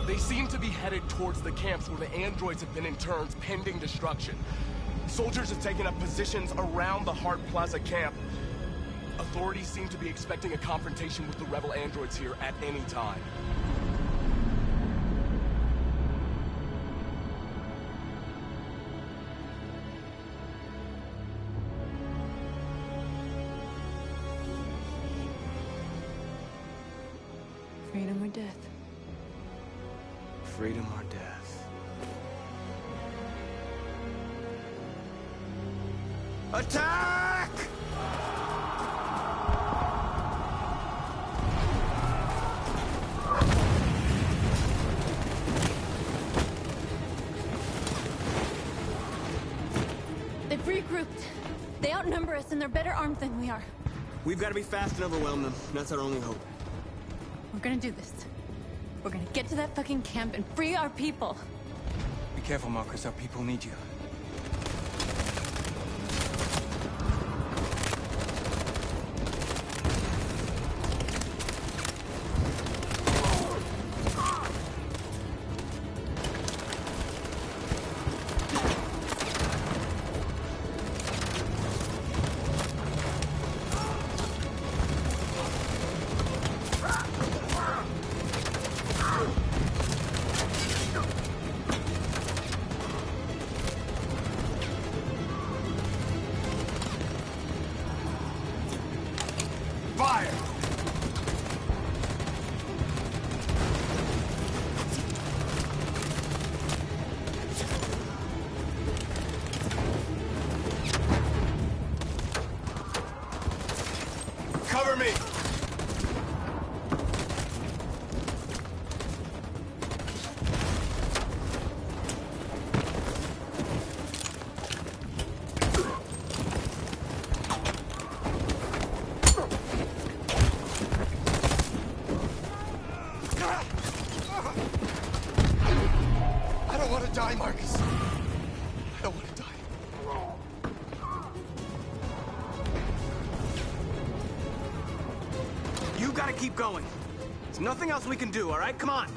They seem to be headed towards the camps where the androids have been in turns pending destruction. Soldiers have taken up positions around the Hart Plaza camp. Authorities seem to be expecting a confrontation with the rebel androids here at any time. Freedom or death? Freedom or death? Attack! They've regrouped. They outnumber us and they're better armed than we are. We've got to be fast and overwhelm them. That's our only hope. We're gonna do this. We're gonna get to that fucking camp and free our people. Be careful, Marcus. Our people need you. die, Marcus. I don't want to die. You gotta keep going. There's nothing else we can do, all right? Come on.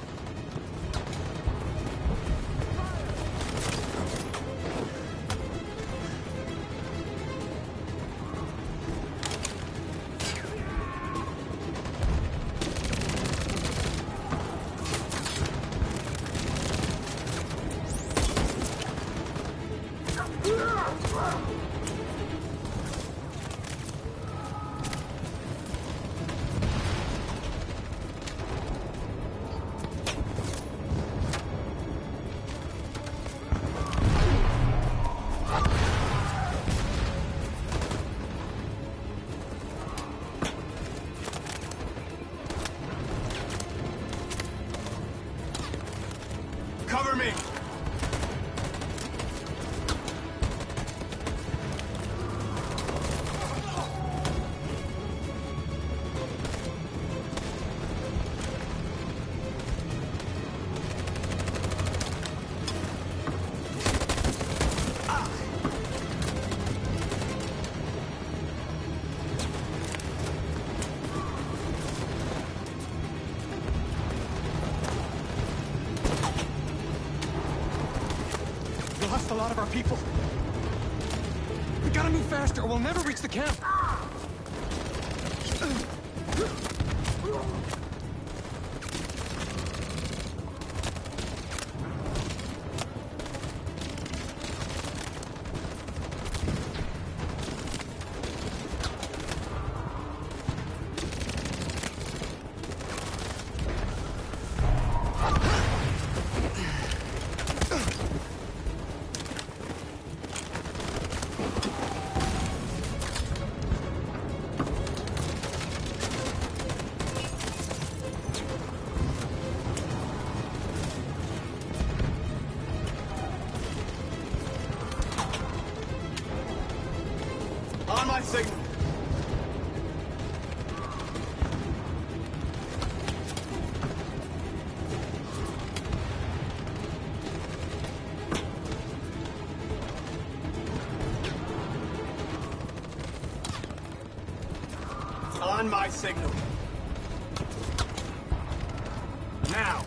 Cover me! A lot of our people. We gotta move faster or we'll never reach the camp. On my signal. On my signal. Now.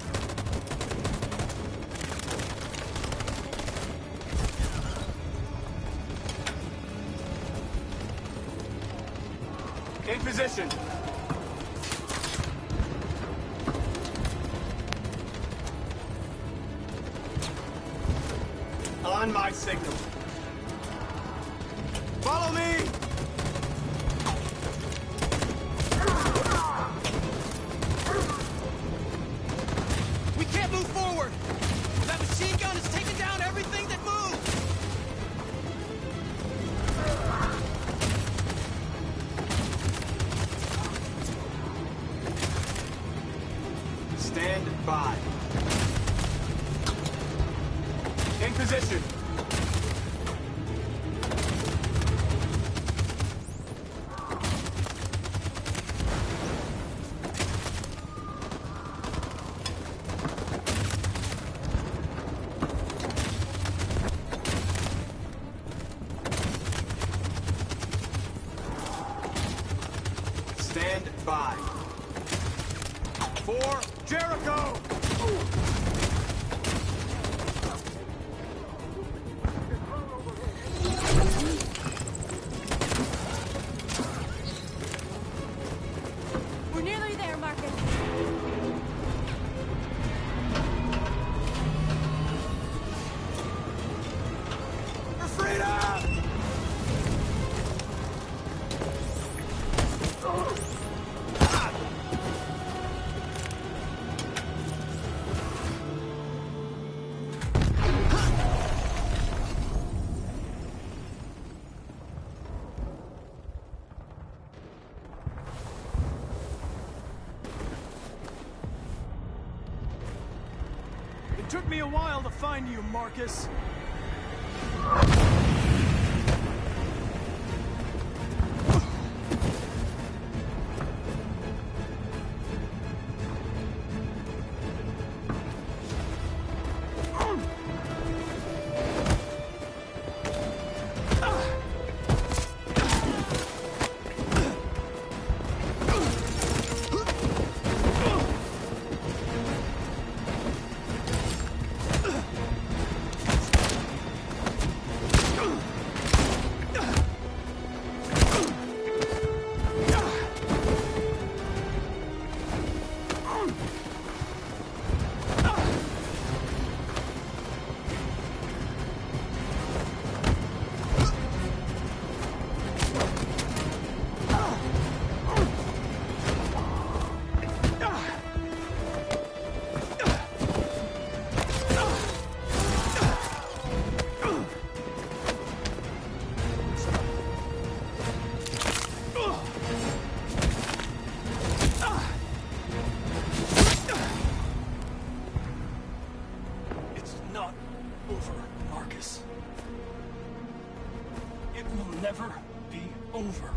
In position. On my signal. Follow me! We can't move forward! That machine gun is taking down everything that moves! Stand by. In position. Stand by. For Jericho! We're nearly there, Marcus. For freedom! It took me a while to find you, Marcus. not over, Marcus. It will never be over.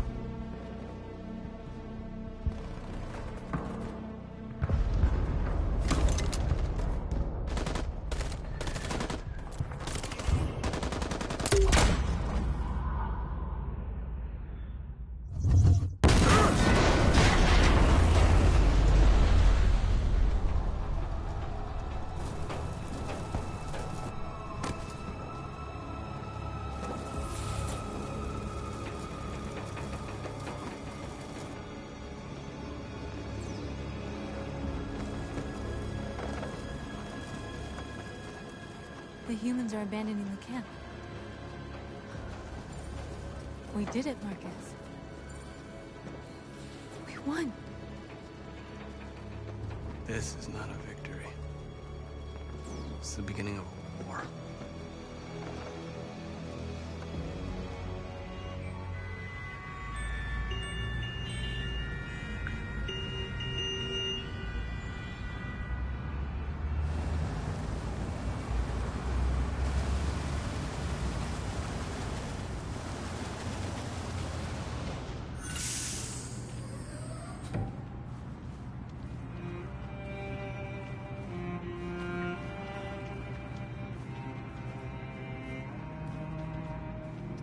The humans are abandoning the camp. We did it, Marcus. We won. This is not a victory. It's the beginning of a war.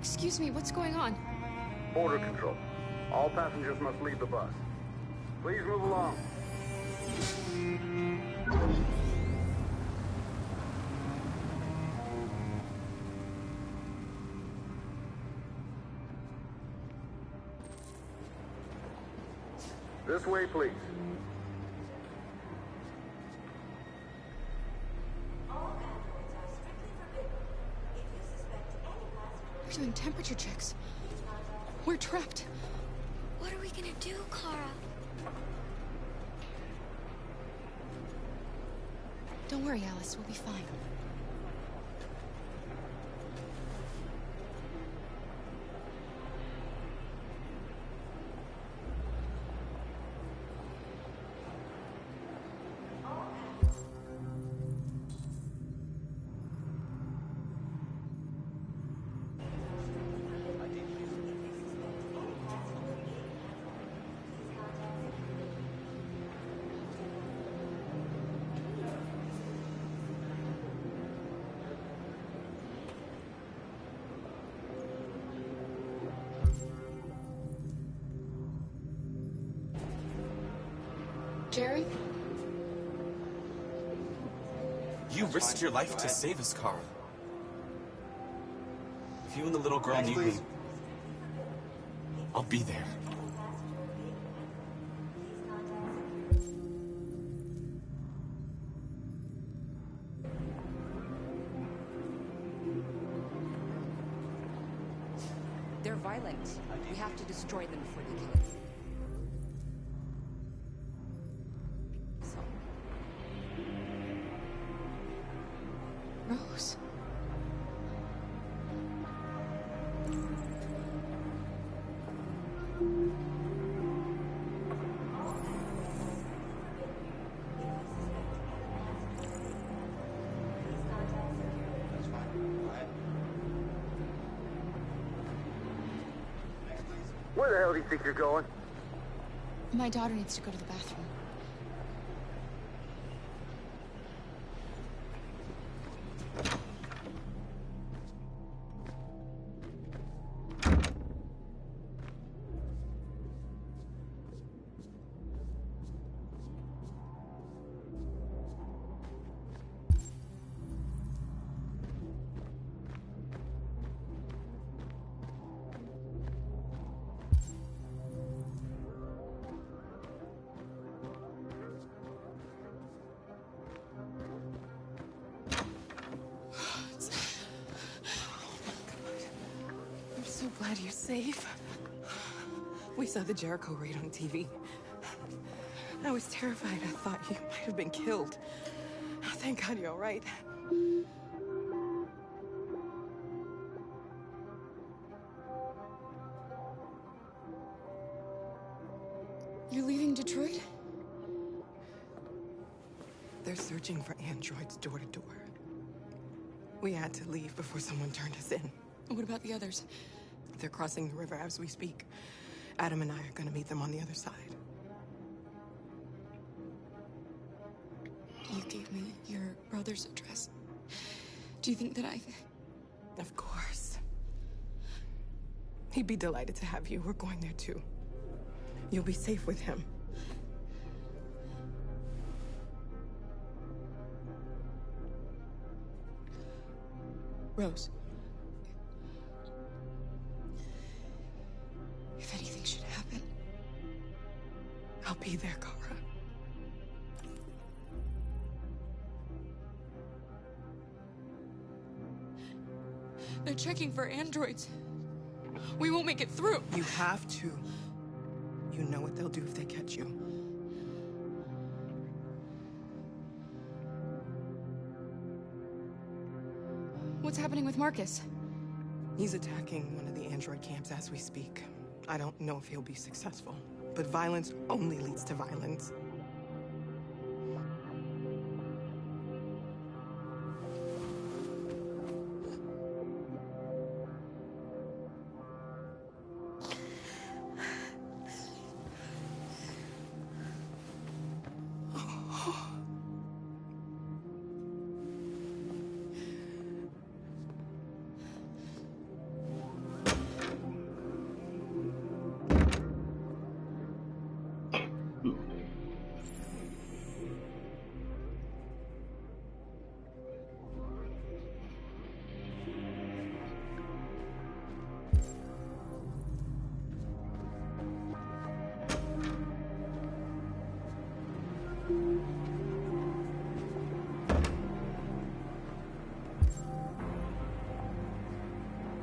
Excuse me, what's going on? Border control. All passengers must leave the bus. Please move along. This way, please. We're doing temperature checks. We're trapped. What are we gonna do, Kara? Don't worry, Alice. We'll be fine. Jerry? You risked your life to save us, Carl. If you and the little girl need me, I'll be there. They're violent. We have to destroy them before they kill us. Rose. Where the hell do you think you're going? My daughter needs to go to the bathroom. I'm so glad you're safe. We saw the Jericho raid on TV. I was terrified. I thought you might have been killed. Thank God you're all right. You're leaving Detroit? They're searching for androids door to door. We had to leave before someone turned us in. What about the others? They're crossing the river as we speak. Adam and I are gonna meet them on the other side. You gave me your brother's address. Do you think that Of course. He'd be delighted to have you. We're going there too. You'll be safe with him. Rose. If anything should happen, I'll be there, Kara. They're checking for androids. We won't make it through. You have to. You know what they'll do if they catch you. What's happening with Marcus? He's attacking one of the android camps as we speak. I don't know if he'll be successful, but violence only leads to violence.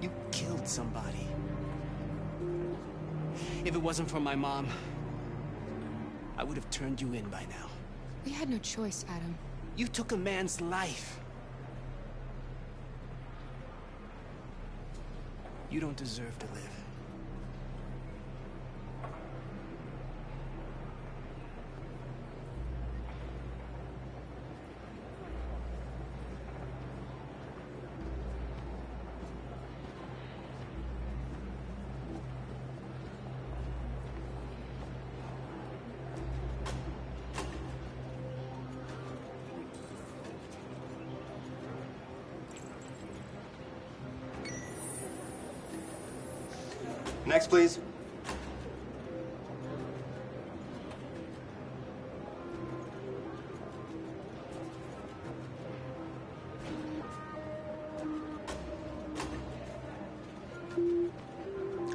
You killed somebody. If it wasn't for my mom, I would have turned you in by now. We had no choice, Adam. You took a man's life. You don't deserve to live. Next, please.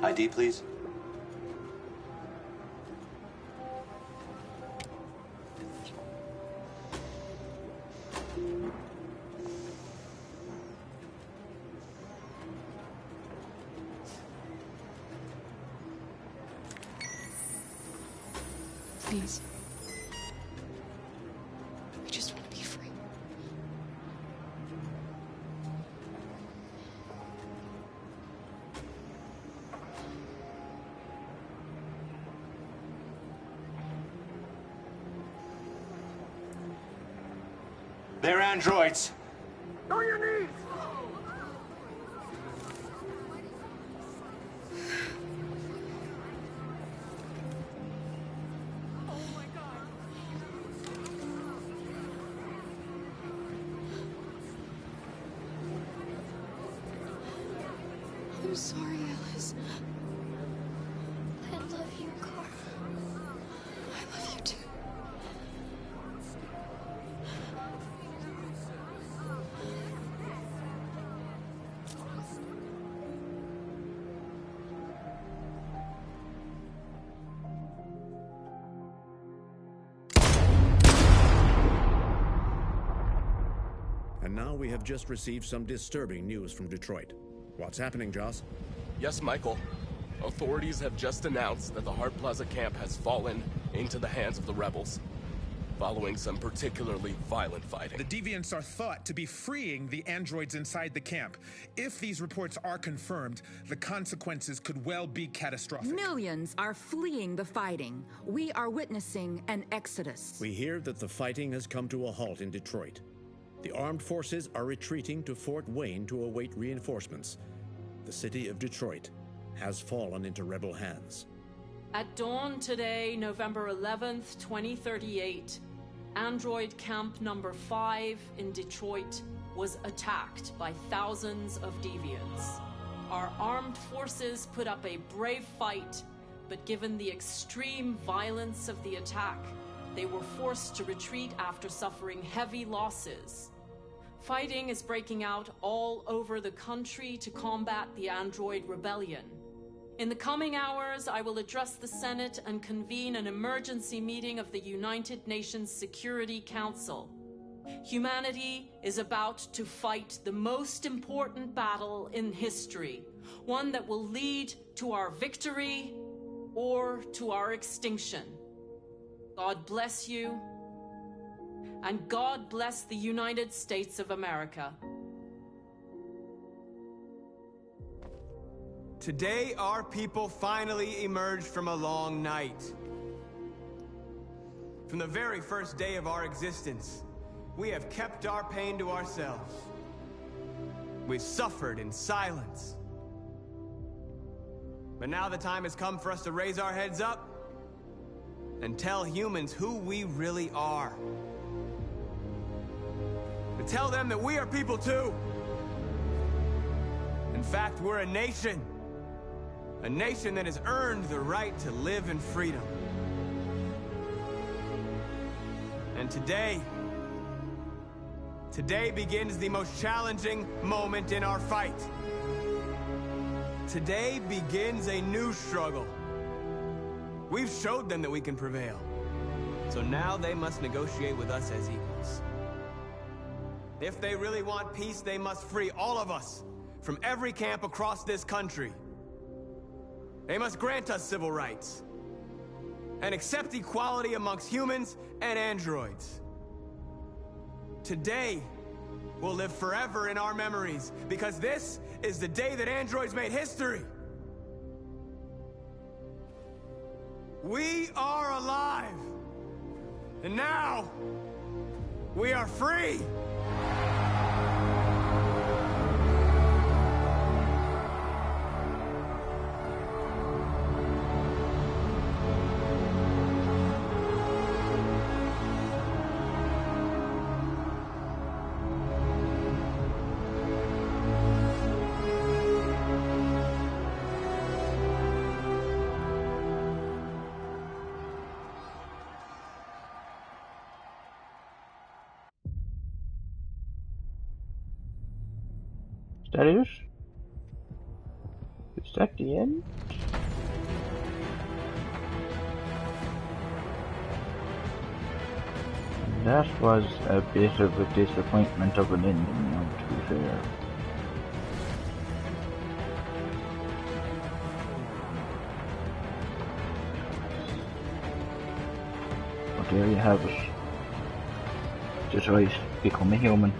ID, please. Please. I just want to be free. They're androids. On your knees! I'm sorry, Alice. I love you, Kara. I love you too. And now we have just received some disturbing news from Detroit. What's happening, Joss? Yes, Michael. Authorities have just announced that the Hart Plaza camp has fallen into the hands of the rebels, following some particularly violent fighting. The deviants are thought to be freeing the androids inside the camp. If these reports are confirmed, the consequences could well be catastrophic. Millions are fleeing the fighting. We are witnessing an exodus. We hear that the fighting has come to a halt in Detroit. The armed forces are retreating to Fort Wayne to await reinforcements. The city of Detroit has fallen into rebel hands. At dawn today, November 11th, 2038, Android Camp Number 5 in Detroit was attacked by thousands of deviants. Our armed forces put up a brave fight, but given the extreme violence of the attack, they were forced to retreat after suffering heavy losses. Fighting is breaking out all over the country to combat the Android Rebellion. In the coming hours, I will address the Senate and convene an emergency meeting of the United Nations Security Council. Humanity is about to fight the most important battle in history, one that will lead to our victory or to our extinction. God bless you, and God bless the United States of America. Today, our people finally emerged from a long night. From the very first day of our existence, we have kept our pain to ourselves. We've suffered in silence. But now the time has come for us to raise our heads up and tell humans who we really are. To tell them that we are people too. In fact, we're a nation. A nation that has earned the right to live in freedom. And today begins the most challenging moment in our fight. Today begins a new struggle. We've showed them that we can prevail. So now they must negotiate with us as equals. If they really want peace, they must free all of us from every camp across this country. They must grant us civil rights and accept equality amongst humans and androids. Today will live forever in our memories because this is the day that androids made history. We are alive, and now we are free. That is? Is that the end? That was a bit of a disappointment of an ending, now, to be fair. But there you have it. Detroit, become a human.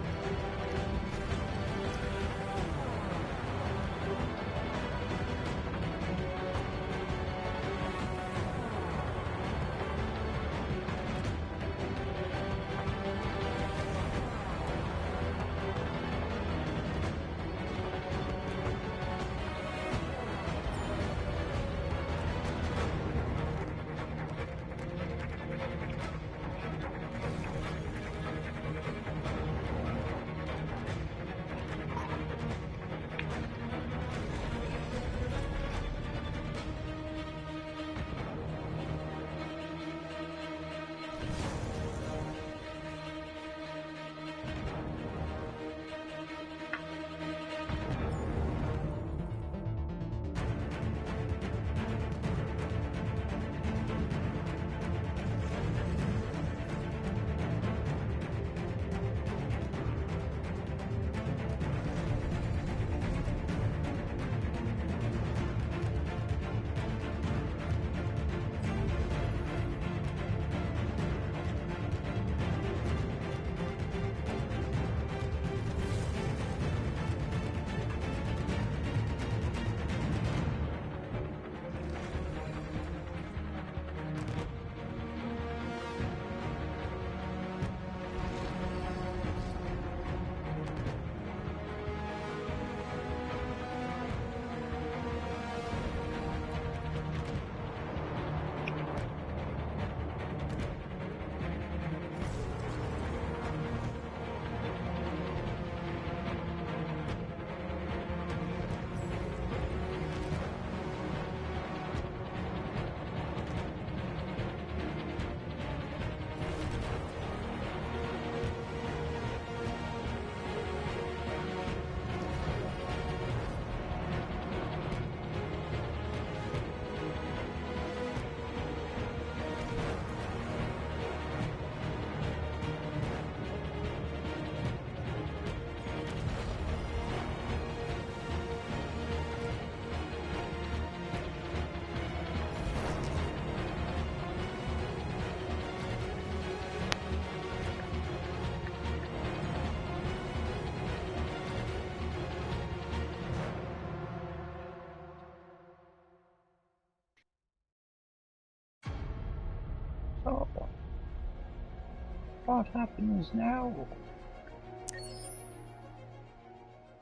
What happens now?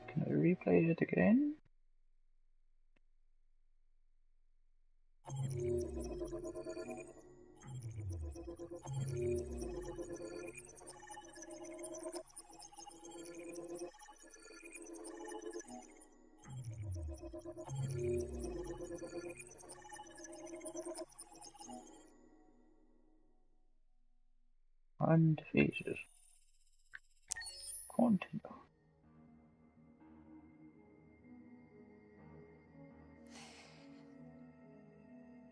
Can I replay it again? Undefeated. Continue.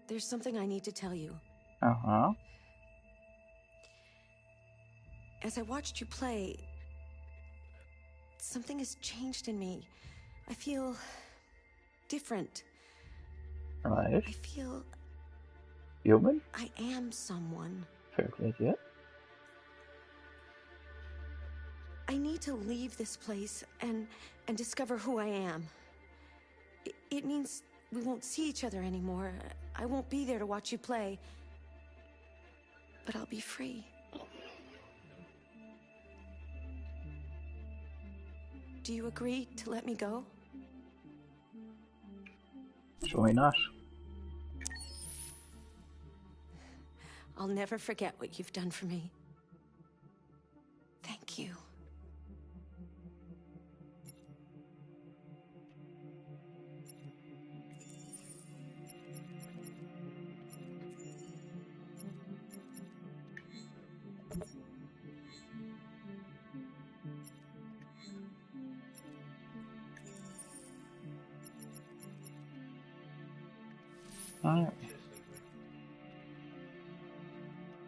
There's something I need to tell you. Uh-huh. As I watched you play, something has changed in me. I feel different. Right. I feel Human? I am someone. Fair play to you. I need to leave this place and discover who I am. It means we won't see each other anymore. I won't be there to watch you play. But I'll be free. Do you agree to let me go? So why not? I'll never forget what you've done for me. Thank you. Alright.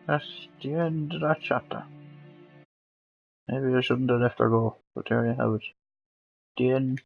That's the end of that chapter. Maybe I shouldn't have left her go, but there you have it. The end